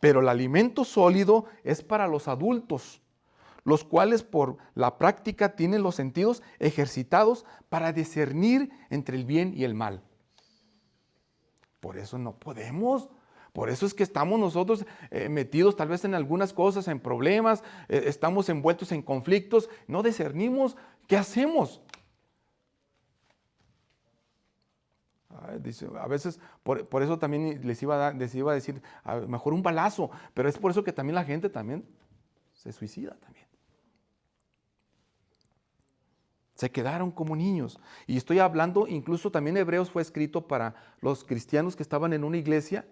Pero el alimento sólido es para los adultos, los cuales por la práctica tienen los sentidos ejercitados para discernir entre el bien y el mal. Por eso no podemos. Por eso es que estamos nosotros metidos tal vez en algunas cosas, en problemas, estamos envueltos en conflictos, no discernimos qué hacemos. Dice, a veces, por eso también les iba a decir, mejor un balazo, pero es por eso que también la gente también se suicida también. Se quedaron como niños. Y estoy hablando, incluso también Hebreos fue escrito para los cristianos que estaban en una iglesia,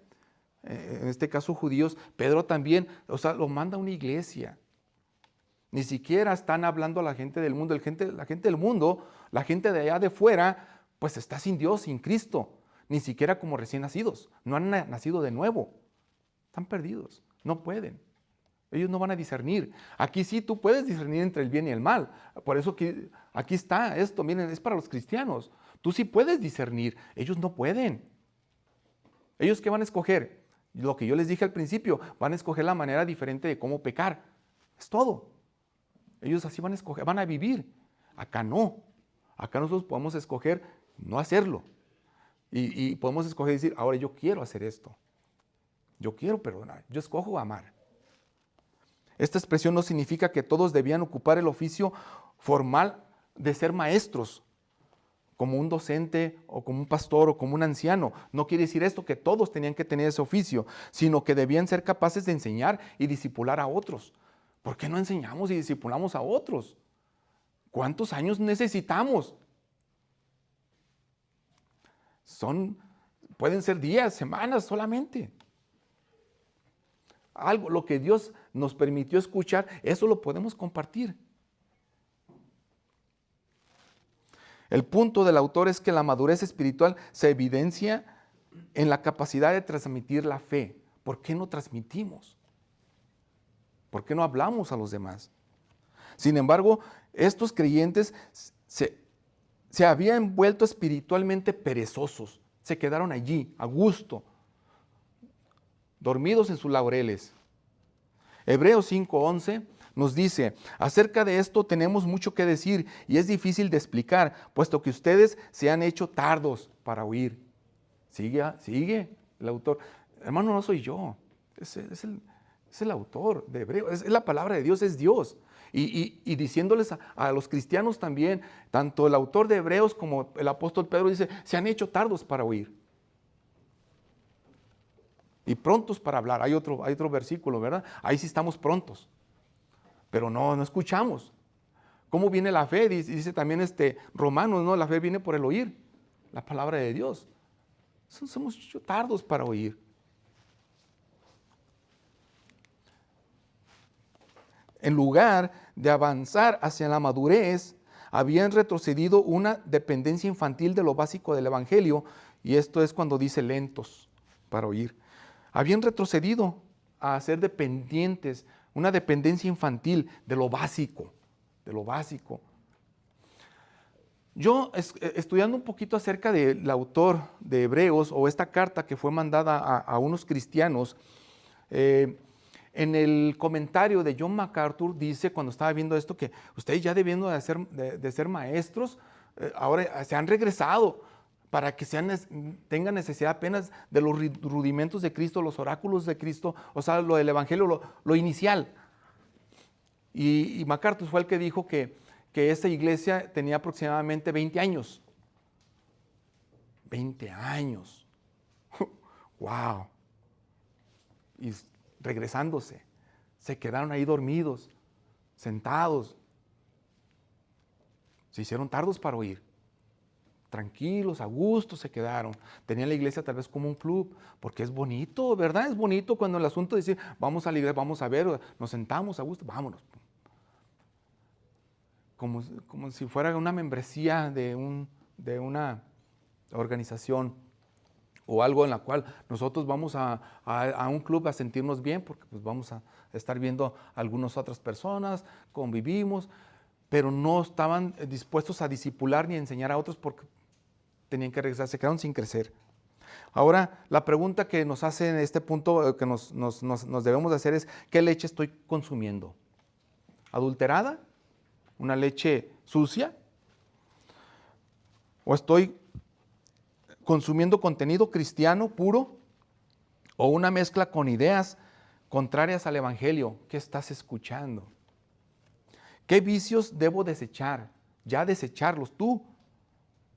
en este caso judíos. Pedro también, o sea, lo manda a una iglesia. Ni siquiera están hablando a la gente del mundo. La gente del mundo, la gente de allá de fuera, pues está sin Dios, sin Cristo. Ni siquiera como recién nacidos. No han nacido de nuevo. Están perdidos. No pueden. Ellos no van a discernir. Aquí sí tú puedes discernir entre el bien y el mal. Por eso que aquí está esto. Miren, es para los cristianos. Tú sí puedes discernir. Ellos no pueden. ¿Ellos qué van a escoger? Lo que yo les dije al principio. Van a escoger la manera diferente de cómo pecar. Es todo. Ellos así van a escoger, van a vivir. Acá no. Acá nosotros podemos escoger no hacerlo. Y podemos escoger decir, ahora yo quiero hacer esto. Yo quiero perdonar. Yo escojo amar. Esta expresión no significa que todos debían ocupar el oficio formal de ser maestros, como un docente o como un pastor o como un anciano. No quiere decir esto que todos tenían que tener ese oficio, sino que debían ser capaces de enseñar y discipular a otros. ¿Por qué no enseñamos y discipulamos a otros? ¿Cuántos años necesitamos? Pueden ser días, semanas solamente. Algo, lo que Dios nos permitió escuchar, eso lo podemos compartir. El punto del autor es que la madurez espiritual se evidencia en la capacidad de transmitir la fe. ¿Por qué no transmitimos? ¿Por qué no hablamos a los demás? Sin embargo, estos creyentes se habían vuelto espiritualmente perezosos. Se quedaron allí, a gusto, dormidos en sus laureles. Hebreos 5:11 nos dice, acerca de esto tenemos mucho que decir y es difícil de explicar, puesto que ustedes se han hecho tardos para oír. Sigue el autor. Hermano, no soy yo, es el autor de Hebreos, es la palabra de Dios, es Dios. Y diciéndoles a los cristianos también, tanto el autor de Hebreos como el apóstol Pedro dice, se han hecho tardos para oír. Y prontos para hablar. Hay otro versículo, ¿verdad? Ahí sí estamos prontos. Pero no escuchamos. ¿Cómo viene la fe? Dice también Romanos, ¿no? La fe viene por el oír la palabra de Dios. Somos tardos para oír. En lugar de avanzar hacia la madurez, habían retrocedido una dependencia infantil de lo básico del Evangelio, y esto es cuando dice lentos para oír. Habían retrocedido a ser dependientes, una dependencia infantil de lo básico, de lo básico. Yo, estudiando un poquito acerca del autor de Hebreos, o esta carta que fue mandada a unos cristianos, en el comentario de John MacArthur dice, cuando estaba viendo esto, que ustedes ya debiendo de ser maestros, ahora se han regresado para que tengan necesidad apenas de los rudimentos de Cristo, los oráculos de Cristo, o sea, lo del Evangelio, lo inicial. Y MacArthur fue el que dijo que esta iglesia tenía aproximadamente 20 años. 20 años. ¡Wow! Y regresándose, se quedaron ahí dormidos, sentados. Se hicieron tardos para oír. Tranquilos, a gusto se quedaron. Tenían la iglesia tal vez como un club, porque es bonito, ¿verdad? Es bonito cuando el asunto de decir, vamos a la iglesia, vamos a ver, nos sentamos a gusto, vámonos. Como si fuera una membresía de una organización o algo en la cual nosotros vamos a un club a sentirnos bien, porque pues vamos a estar viendo a algunas otras personas, convivimos, pero no estaban dispuestos a discipular ni a enseñar a otros porque tenían que regresar, se quedaron sin crecer. Ahora, la pregunta que nos hace en este punto, que nos debemos de hacer es, ¿qué leche estoy consumiendo? ¿Adulterada? ¿Una leche sucia? ¿O estoy consumiendo contenido cristiano puro? ¿O una mezcla con ideas contrarias al Evangelio? ¿Qué estás escuchando? ¿Qué vicios debo desechar? Ya desecharlos tú.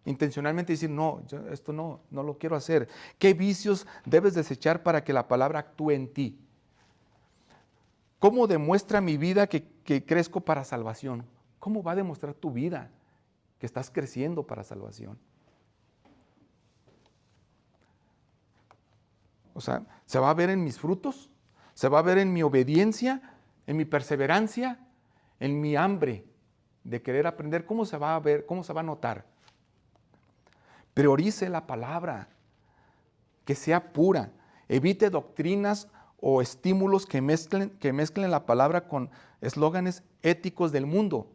Intencionalmente decir, no, esto no lo quiero hacer. ¿Qué vicios debes desechar para que la palabra actúe en ti? ¿Cómo demuestra mi vida que crezco para salvación? ¿Cómo va a demostrar tu vida que estás creciendo para salvación? O sea, ¿se va a ver en mis frutos? ¿Se va a ver en mi obediencia? ¿En mi perseverancia? en mi hambre de querer aprender, ¿cómo se va a ver? ¿Cómo se va a notar? Priorice la palabra, que sea pura. Evite doctrinas o estímulos que mezclen la palabra con eslóganes éticos del mundo.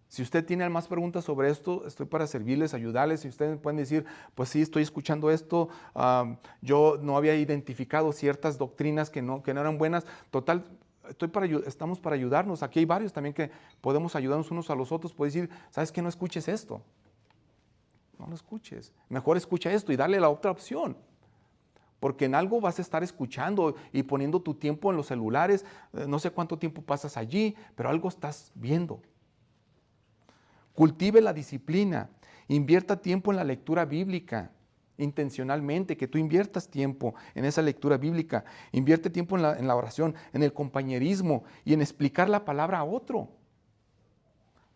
Si usted tiene más preguntas sobre esto, estoy para servirles, ayudarles. Si ustedes pueden decir, pues sí, estoy escuchando esto, yo no había identificado ciertas doctrinas que no eran buenas. Total, estamos para ayudarnos. Aquí hay varios también que podemos ayudarnos unos a los otros. Puedes decir, ¿sabes qué? No escuches esto. No lo escuches. Mejor escucha esto y dale la otra opción. Porque en algo vas a estar escuchando y poniendo tu tiempo en los celulares. No sé cuánto tiempo pasas allí, pero algo estás viendo. Cultive la disciplina, invierta tiempo en la lectura bíblica, intencionalmente, que tú inviertas tiempo en esa lectura bíblica, invierte tiempo en la oración, en el compañerismo y en explicar la palabra a otro.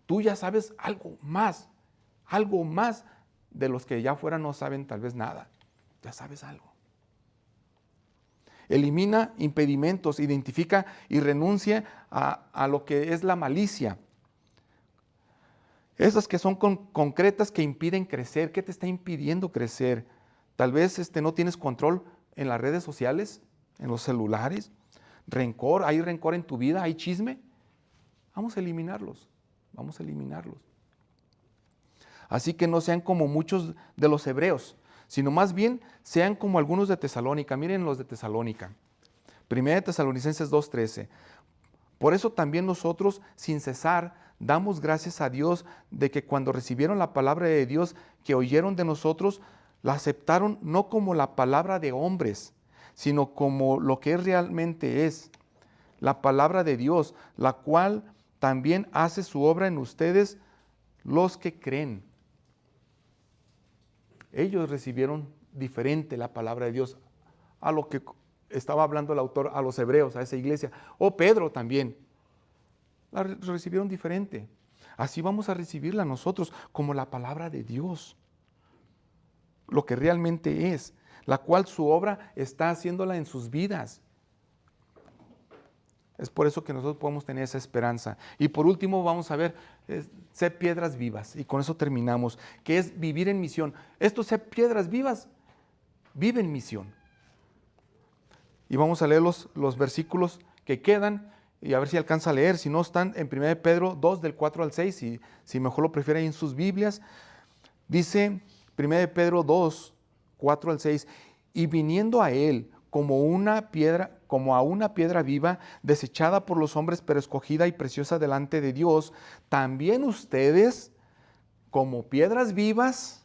Tú ya sabes algo más de los que ya afuera no saben tal vez nada, ya sabes algo. Elimina impedimentos, identifica y renuncia a lo que es la malicia. Esas que son concretas que impiden crecer. ¿Qué te está impidiendo crecer? Tal vez no tienes control en las redes sociales, en los celulares. Rencor, hay rencor en tu vida, hay chisme. Vamos a eliminarlos, vamos a eliminarlos. Así que no sean como muchos de los hebreos, sino más bien sean como algunos de Tesalónica. Miren los de Tesalónica. 1 Tesalonicenses 2:13. Por eso también nosotros, sin cesar, damos gracias a Dios de que cuando recibieron la palabra de Dios que oyeron de nosotros, la aceptaron no como la palabra de hombres, sino como lo que realmente es, la palabra de Dios, la cual también hace su obra en ustedes, los que creen. Ellos recibieron diferente la palabra de Dios a lo que estaba hablando el autor a los hebreos, a esa iglesia, o Pedro también. La recibieron diferente. Así vamos a recibirla nosotros como la palabra de Dios, lo que realmente es, la cual su obra está haciéndola en sus vidas. Es por eso que nosotros podemos tener esa esperanza. Y por último vamos a ver, ser piedras vivas, y con eso terminamos, que es vivir en misión. Esto, ser piedras vivas, vive en misión. Y vamos a leer los versículos que quedan, y a ver si alcanza a leer. Si no, están en 1 Pedro 2, del 4 al 6, si mejor lo prefieren en sus Biblias. Dice 1 Pedro 2, 4 al 6, y viniendo a él como a una piedra viva, desechada por los hombres, pero escogida y preciosa delante de Dios, también ustedes, como piedras vivas,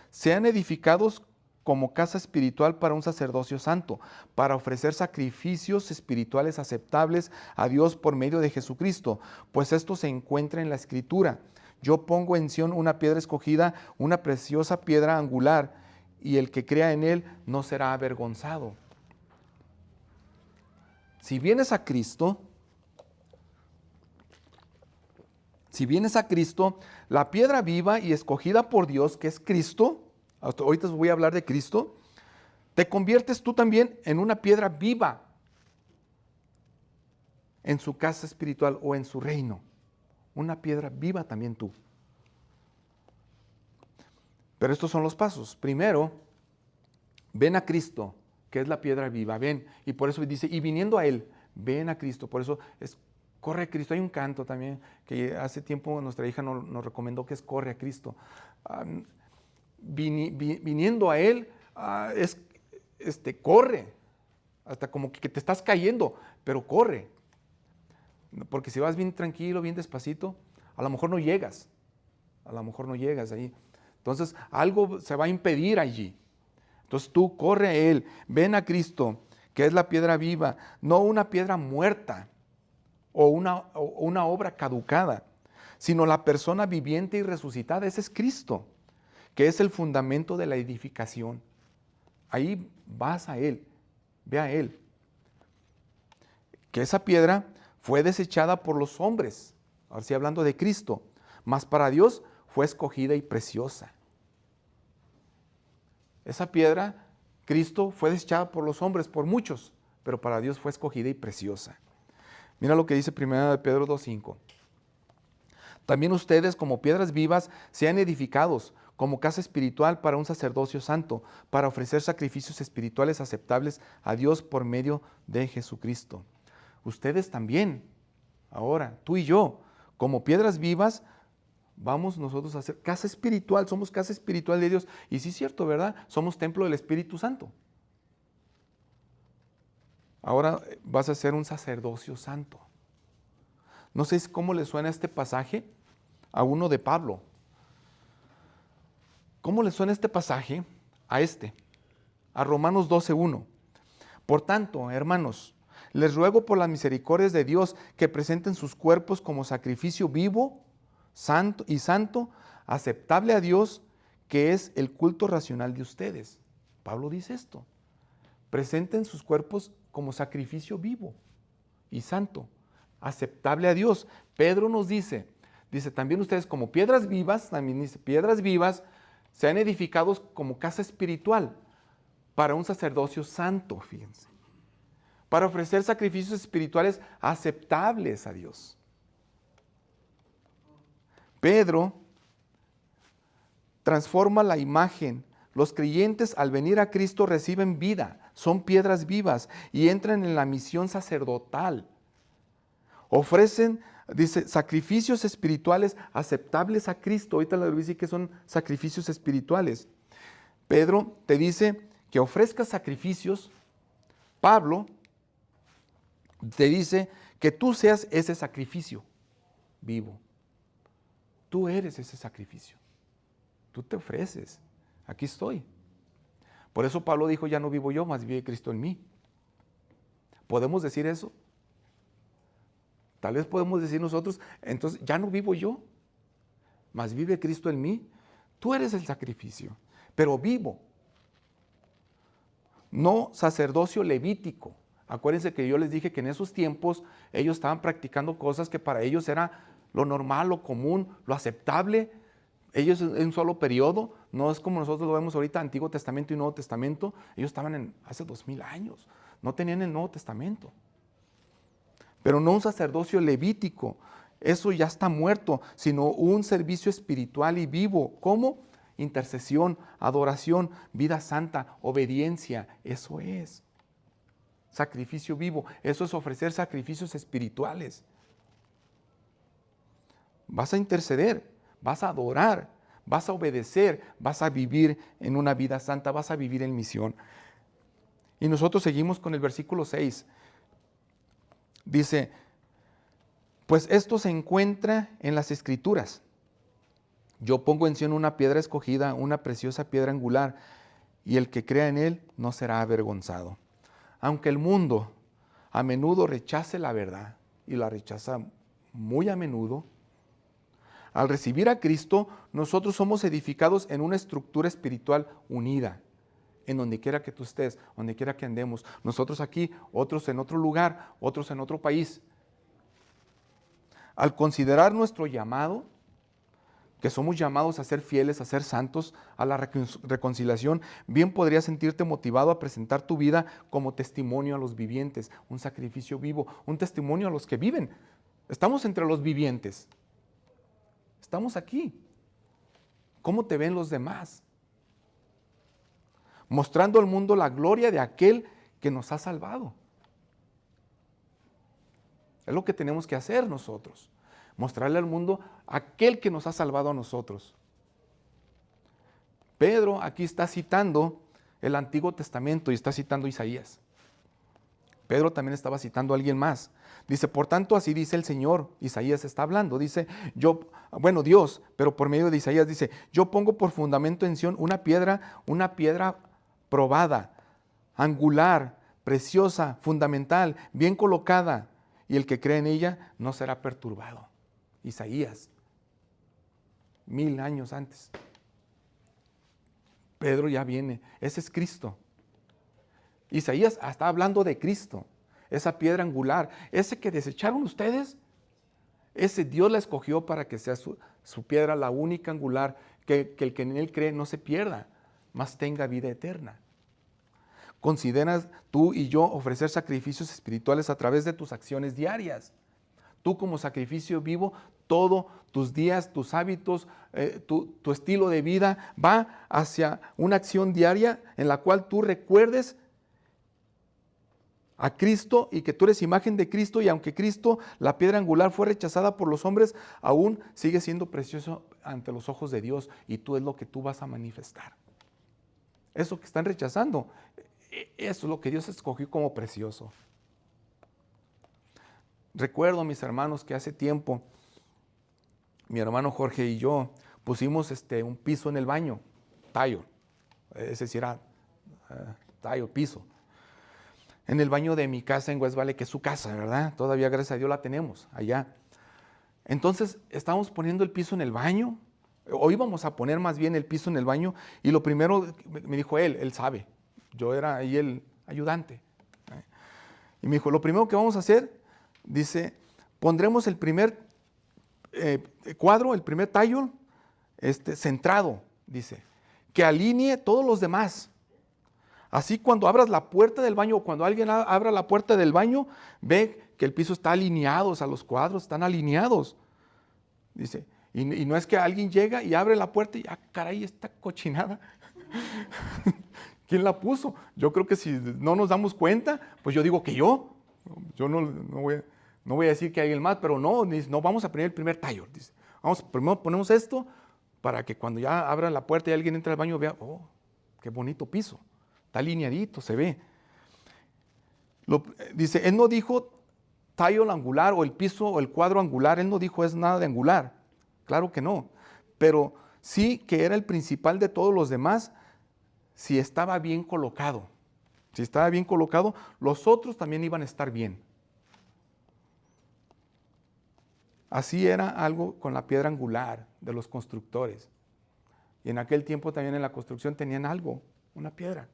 sean edificados como casa espiritual para un sacerdocio santo, para ofrecer sacrificios espirituales aceptables a Dios por medio de Jesucristo, pues esto se encuentra en la Escritura. Yo pongo en Sión una piedra escogida, una preciosa piedra angular, y el que crea en él no será avergonzado. Si vienes a Cristo, la piedra viva y escogida por Dios, que es Cristo, ahorita os voy a hablar de Cristo, te conviertes tú también en una piedra viva en su casa espiritual o en su reino. Una piedra viva también tú. Pero estos son los pasos. Primero, ven a Cristo, que es la piedra viva, ven. Y por eso dice, y viniendo a Él, ven a Cristo. Por eso es, corre a Cristo. Hay un canto también que hace tiempo nuestra hija nos recomendó, que es corre a Cristo. Viniendo a Él, corre. Hasta como que te estás cayendo, pero corre. Porque si vas bien tranquilo, bien despacito, a lo mejor no llegas. A lo mejor no llegas ahí. Entonces, algo se va a impedir allí. Entonces tú corre a Él, ven a Cristo, que es la piedra viva, no una piedra muerta o una obra caducada, sino la persona viviente y resucitada. Ese es Cristo, que es el fundamento de la edificación. Ahí vas a Él, ve a Él. Que esa piedra fue desechada por los hombres, ahora sí hablando de Cristo, mas para Dios fue escogida y preciosa. Esa piedra, Cristo, fue desechada por los hombres, por muchos, pero para Dios fue escogida y preciosa. Mira lo que dice 1 de Pedro 2:5. También ustedes, como piedras vivas, sean edificados como casa espiritual para un sacerdocio santo, para ofrecer sacrificios espirituales aceptables a Dios por medio de Jesucristo. Ustedes también, ahora, tú y yo, como piedras vivas, vamos nosotros a ser casa espiritual, somos casa espiritual de Dios. Y sí es cierto, ¿verdad? Somos templo del Espíritu Santo. Ahora vas a ser un sacerdocio santo. No sé cómo le suena este pasaje a uno de Pablo. ¿Cómo le suena este pasaje a Romanos 12:1? Por tanto, hermanos, les ruego por las misericordias de Dios que presenten sus cuerpos como sacrificio vivo, santo, aceptable a Dios, que es el culto racional de ustedes. Pablo dice esto. Presenten sus cuerpos como sacrificio vivo y santo, aceptable a Dios. Pedro nos dice también ustedes como piedras vivas, también dice, piedras vivas, sean edificados como casa espiritual para un sacerdocio santo, fíjense, para ofrecer sacrificios espirituales aceptables a Dios. Pedro transforma la imagen. Los creyentes al venir a Cristo reciben vida, son piedras vivas y entran en la misión sacerdotal. Ofrecen, dice, sacrificios espirituales aceptables a Cristo. Ahorita le voy a decir que son sacrificios espirituales. Pedro te dice que ofrezcas sacrificios. Pablo te dice que tú seas ese sacrificio vivo. Tú eres ese sacrificio. Tú te ofreces. Aquí estoy. Por eso Pablo dijo, ya no vivo yo, mas vive Cristo en mí. ¿Podemos decir eso? Tal vez podemos decir nosotros, entonces ya no vivo yo, mas vive Cristo en mí. Tú eres el sacrificio, pero vivo. No sacerdocio levítico. Acuérdense que yo les dije que en esos tiempos ellos estaban practicando cosas que para ellos era lo normal, lo común, lo aceptable. Ellos en un solo periodo, no es como nosotros lo vemos ahorita, Antiguo Testamento y Nuevo Testamento. Ellos estaban hace 2000 años, no tenían el Nuevo Testamento. Pero no un sacerdocio levítico, eso ya está muerto, sino un servicio espiritual y vivo. ¿Cómo? Intercesión, adoración, vida santa, obediencia, eso es. Sacrificio vivo, eso es ofrecer sacrificios espirituales. Vas a interceder, vas a adorar, vas a obedecer, vas a vivir en una vida santa, vas a vivir en misión. Y nosotros seguimos con el versículo 6. Dice, pues esto se encuentra en las Escrituras. Yo pongo en Sión una piedra escogida, una preciosa piedra angular, y el que crea en él no será avergonzado. Aunque el mundo a menudo rechace la verdad, y la rechaza muy a menudo, al recibir a Cristo, nosotros somos edificados en una estructura espiritual unida. En donde quiera que tú estés, donde quiera que andemos. Nosotros aquí, otros en otro lugar, otros en otro país. Al considerar nuestro llamado, que somos llamados a ser fieles, a ser santos, a la reconciliación, bien podrías sentirte motivado a presentar tu vida como testimonio a los vivientes, un sacrificio vivo, un testimonio a los que viven. Estamos entre los vivientes. Estamos aquí. ¿Cómo te ven los demás? Mostrando al mundo la gloria de aquel que nos ha salvado. Es lo que tenemos que hacer nosotros. Mostrarle al mundo aquel que nos ha salvado a nosotros. Pedro aquí está citando el Antiguo Testamento y está citando Isaías. Pedro también estaba citando a alguien más. Dice, por tanto, así dice el Señor. Isaías está hablando. Dice, Dios, pero por medio de Isaías dice, yo pongo por fundamento en Sión una piedra probada, angular, preciosa, fundamental, bien colocada, y el que cree en ella no será perturbado. Isaías, 1000 años antes. Pedro ya viene, ese es Cristo. Isaías está hablando de Cristo, esa piedra angular, ese que desecharon ustedes, ese Dios la escogió para que sea su piedra, la única angular, que el que en él cree no se pierda, mas tenga vida eterna. consideras tú y yo ofrecer sacrificios espirituales a través de tus acciones diarias. Tú como sacrificio vivo, todos tus días, tus hábitos, tu estilo de vida va hacia una acción diaria en la cual tú recuerdes a Cristo y que tú eres imagen de Cristo, y aunque Cristo, la piedra angular, fue rechazada por los hombres, aún sigue siendo precioso ante los ojos de Dios, y tú es lo que tú vas a manifestar. Eso que están rechazando, eso es lo que Dios escogió como precioso. Recuerdo, mis hermanos, que hace tiempo mi hermano Jorge y yo pusimos un piso en el baño, tile, ese sí era tile, piso, en el baño de mi casa en West Valley, que es su casa, ¿verdad? Todavía, gracias a Dios, la tenemos allá. Entonces, estábamos poniendo el piso en el baño, o íbamos a poner más bien el piso en el baño, y lo primero me dijo él sabe, yo era ahí el ayudante, y me dijo, lo primero que vamos a hacer, dice, pondremos el primer cuadro, el primer tile, centrado, dice, que alinee todos los demás. Así cuando abras la puerta del baño, o cuando alguien abra la puerta del baño, ve que el piso está alineado, o sea, los cuadros están alineados. Dice, y no es que alguien llega y abre la puerta y, caray, esta cochinada. ¿Quién la puso? Yo creo que si no nos damos cuenta, pues yo digo que yo no voy a decir que hay alguien más, pero no vamos a poner el primer tile. Dice, primero ponemos esto para que cuando ya abra la puerta y alguien entre al baño vea, oh, qué bonito piso. Está alineadito, se ve. Dice, él no dijo tile angular o el piso o el cuadro angular, él no dijo es nada de angular. Claro que no. Pero sí que era el principal de todos los demás si estaba bien colocado. Si estaba bien colocado, los otros también iban a estar bien. Así era algo con la piedra angular de los constructores. Y en aquel tiempo también en la construcción tenían algo, una piedra.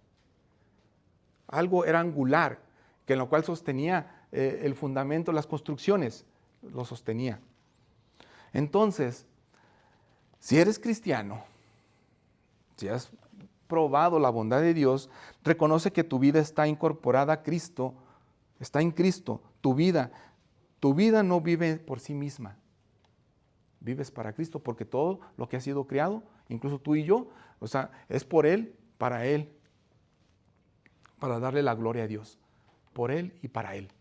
Algo era angular, que en lo cual sostenía el fundamento, las construcciones, lo sostenía. Entonces, si eres cristiano, si has probado la bondad de Dios, reconoce que tu vida está incorporada a Cristo, está en Cristo. Tu vida no vive por sí misma, vives para Cristo, porque todo lo que ha sido creado, incluso tú y yo, o sea, es por Él, para darle la gloria a Dios, por Él y para Él.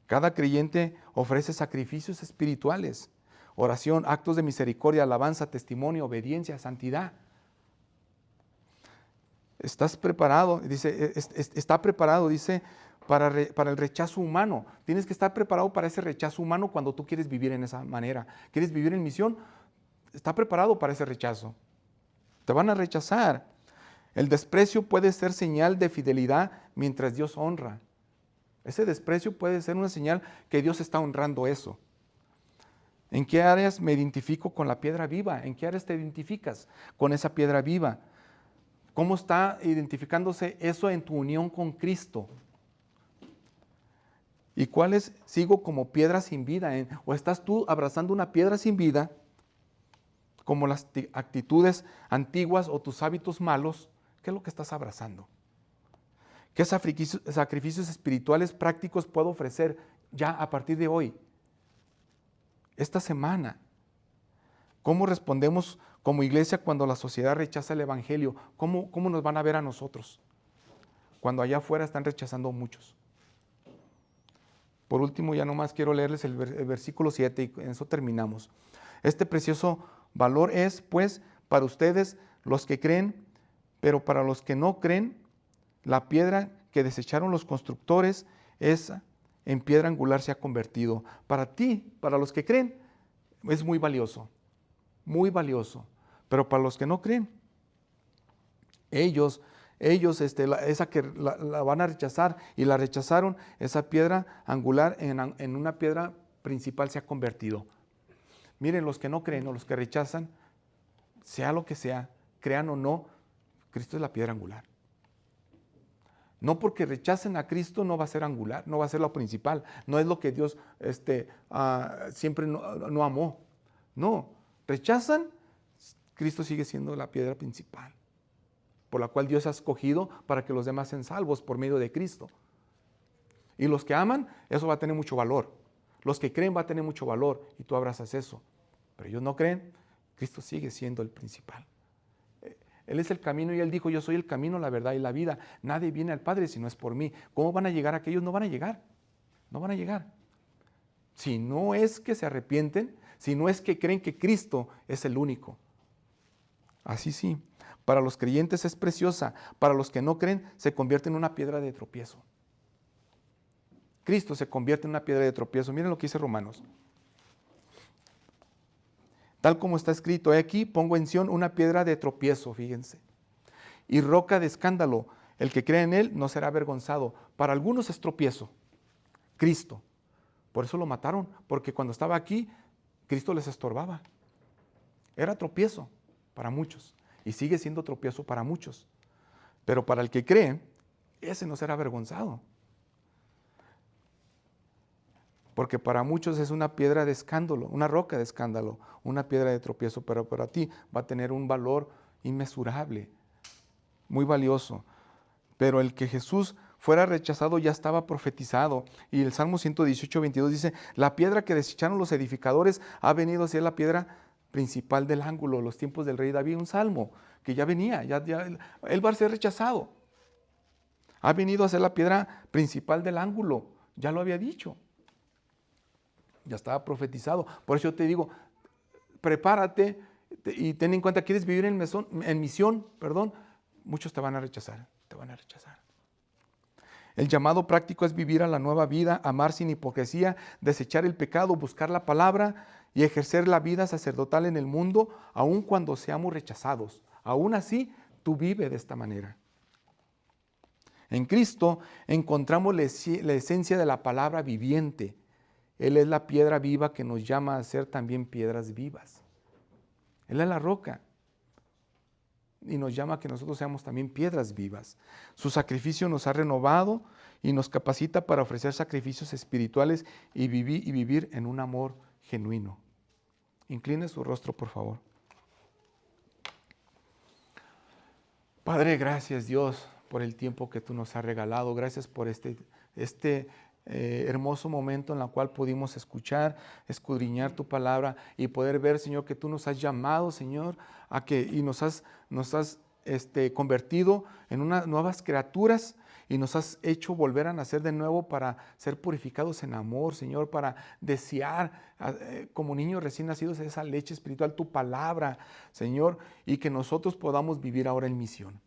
Cada creyente ofrece sacrificios espirituales, oración, actos de misericordia, alabanza, testimonio, obediencia, santidad. ¿Estás preparado? Dice, está preparado, dice, para el rechazo humano. Tienes que estar preparado para ese rechazo humano cuando tú quieres vivir en esa manera. ¿Quieres vivir en misión? Está preparado para ese rechazo. Te van a rechazar. El desprecio puede ser señal de fidelidad mientras Dios honra. Ese desprecio puede ser una señal que Dios está honrando eso. ¿En qué áreas me identifico con la piedra viva? ¿En qué áreas te identificas con esa piedra viva? ¿Cómo está identificándose eso en tu unión con Cristo? ¿Y cuáles sigo como piedra sin vida? ¿O estás tú abrazando una piedra sin vida, como las actitudes antiguas o tus hábitos malos? ¿Qué es lo que estás abrazando? ¿Qué sacrificios espirituales prácticos puedo ofrecer ya a partir de hoy? Esta semana. ¿Cómo respondemos como iglesia cuando la sociedad rechaza el evangelio? ¿Cómo nos van a ver a nosotros? Cuando allá afuera están rechazando muchos. Por último, ya nomás quiero leerles el versículo 7 y en eso terminamos. Este precioso valor es, pues, para ustedes los que creen, pero para los que no creen, la piedra que desecharon los constructores, esa en piedra angular se ha convertido. Para ti, para los que creen, es muy valioso, pero para los que no creen, ellos esa que la van a rechazar y la rechazaron, esa piedra angular en una piedra principal se ha convertido. Miren, los que no creen o los que rechazan, sea lo que sea, crean o no, Cristo es la piedra angular. No porque rechacen a Cristo no va a ser angular, no va a ser lo principal, no es lo que Dios siempre no amó. No, rechazan, Cristo sigue siendo la piedra principal. por la cual Dios ha escogido para que los demás sean salvos por medio de Cristo. Y los que aman, eso va a tener mucho valor. Los que creen va a tener mucho valor y tú abrazas eso. Pero ellos no creen, Cristo sigue siendo el principal. Él es el camino y Él dijo, yo soy el camino, la verdad y la vida. Nadie viene al Padre si no es por mí. ¿Cómo van a llegar aquellos? No van a llegar. No van a llegar. Si no es que se arrepienten, si no es que creen que Cristo es el único. Así sí. Para los creyentes es preciosa. Para los que no creen, se convierte en una piedra de tropiezo. Cristo se convierte en una piedra de tropiezo. Miren lo que dice Romanos. Tal como está escrito, aquí pongo en Sión una piedra de tropiezo, fíjense, y roca de escándalo. El que cree en Él no será avergonzado. Para algunos es tropiezo, Cristo. Por eso lo mataron, porque cuando estaba aquí, Cristo les estorbaba. Era tropiezo para muchos, y sigue siendo tropiezo para muchos. Pero para el que cree, ese no será avergonzado. Porque para muchos es una piedra de escándalo, una roca de escándalo, una piedra de tropiezo, pero para ti va a tener un valor inmesurable, muy valioso. Pero el que Jesús fuera rechazado ya estaba profetizado. Y el Salmo 118, 22 dice, la piedra que desecharon los edificadores ha venido a ser la piedra principal del ángulo. Los tiempos del rey David, un salmo que ya venía, él va a ser rechazado. Ha venido a ser la piedra principal del ángulo, ya lo había dicho. Ya estaba profetizado. Por eso yo te digo, prepárate y ten en cuenta, quieres vivir en misión, muchos te van a rechazar, El llamado práctico es vivir a la nueva vida, amar sin hipocresía, desechar el pecado, buscar la palabra y ejercer la vida sacerdotal en el mundo, aun cuando seamos rechazados. Aún así, tú vive de esta manera. En Cristo encontramos la esencia de la palabra viviente. Él es la piedra viva que nos llama a ser también piedras vivas. Él es la roca y nos llama a que nosotros seamos también piedras vivas. Su sacrificio nos ha renovado y nos capacita para ofrecer sacrificios espirituales y vivir en un amor genuino. Incline su rostro, por favor. Padre, gracias Dios por el tiempo que tú nos has regalado. Gracias por este hermoso momento en el cual pudimos escuchar, escudriñar tu palabra y poder ver, Señor, que tú nos has llamado, Señor, y nos has convertido en unas nuevas criaturas y nos has hecho volver a nacer de nuevo para ser purificados en amor, Señor, para desear como niños recién nacidos esa leche espiritual, tu palabra, Señor, y que nosotros podamos vivir ahora en misión.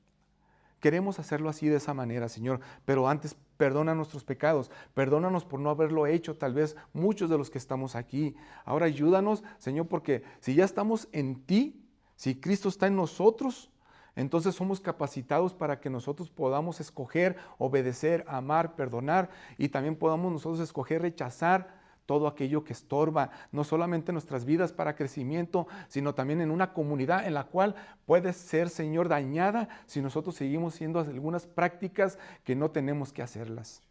Queremos hacerlo así de esa manera, Señor, pero antes perdona nuestros pecados, perdónanos por no haberlo hecho, tal vez muchos de los que estamos aquí. Ahora ayúdanos, Señor, porque si ya estamos en ti, si Cristo está en nosotros, entonces somos capacitados para que nosotros podamos escoger, obedecer, amar, perdonar y también podamos nosotros escoger rechazar todo aquello que estorba, no solamente en nuestras vidas para crecimiento, sino también en una comunidad en la cual puede ser, Señor, dañada si nosotros seguimos haciendo algunas prácticas que no tenemos que hacerlas.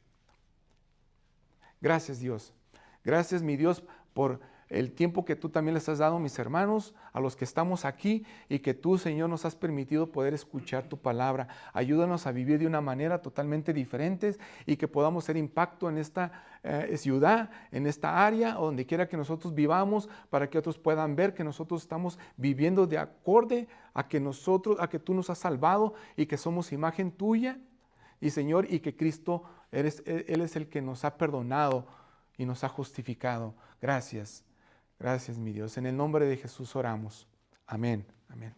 Gracias, Dios. Gracias, mi Dios, por el tiempo que tú también les has dado a mis hermanos, a los que estamos aquí y que tú, Señor, nos has permitido poder escuchar tu palabra. Ayúdanos a vivir de una manera totalmente diferente y que podamos ser impacto en esta ciudad, en esta área, o donde quiera que nosotros vivamos, para que otros puedan ver que nosotros estamos viviendo de acorde a que tú nos has salvado y que somos imagen tuya. Y Señor, y que Cristo, Él es el que nos ha perdonado y nos ha justificado. Gracias. Gracias, mi Dios. En el nombre de Jesús oramos. Amén. Amén.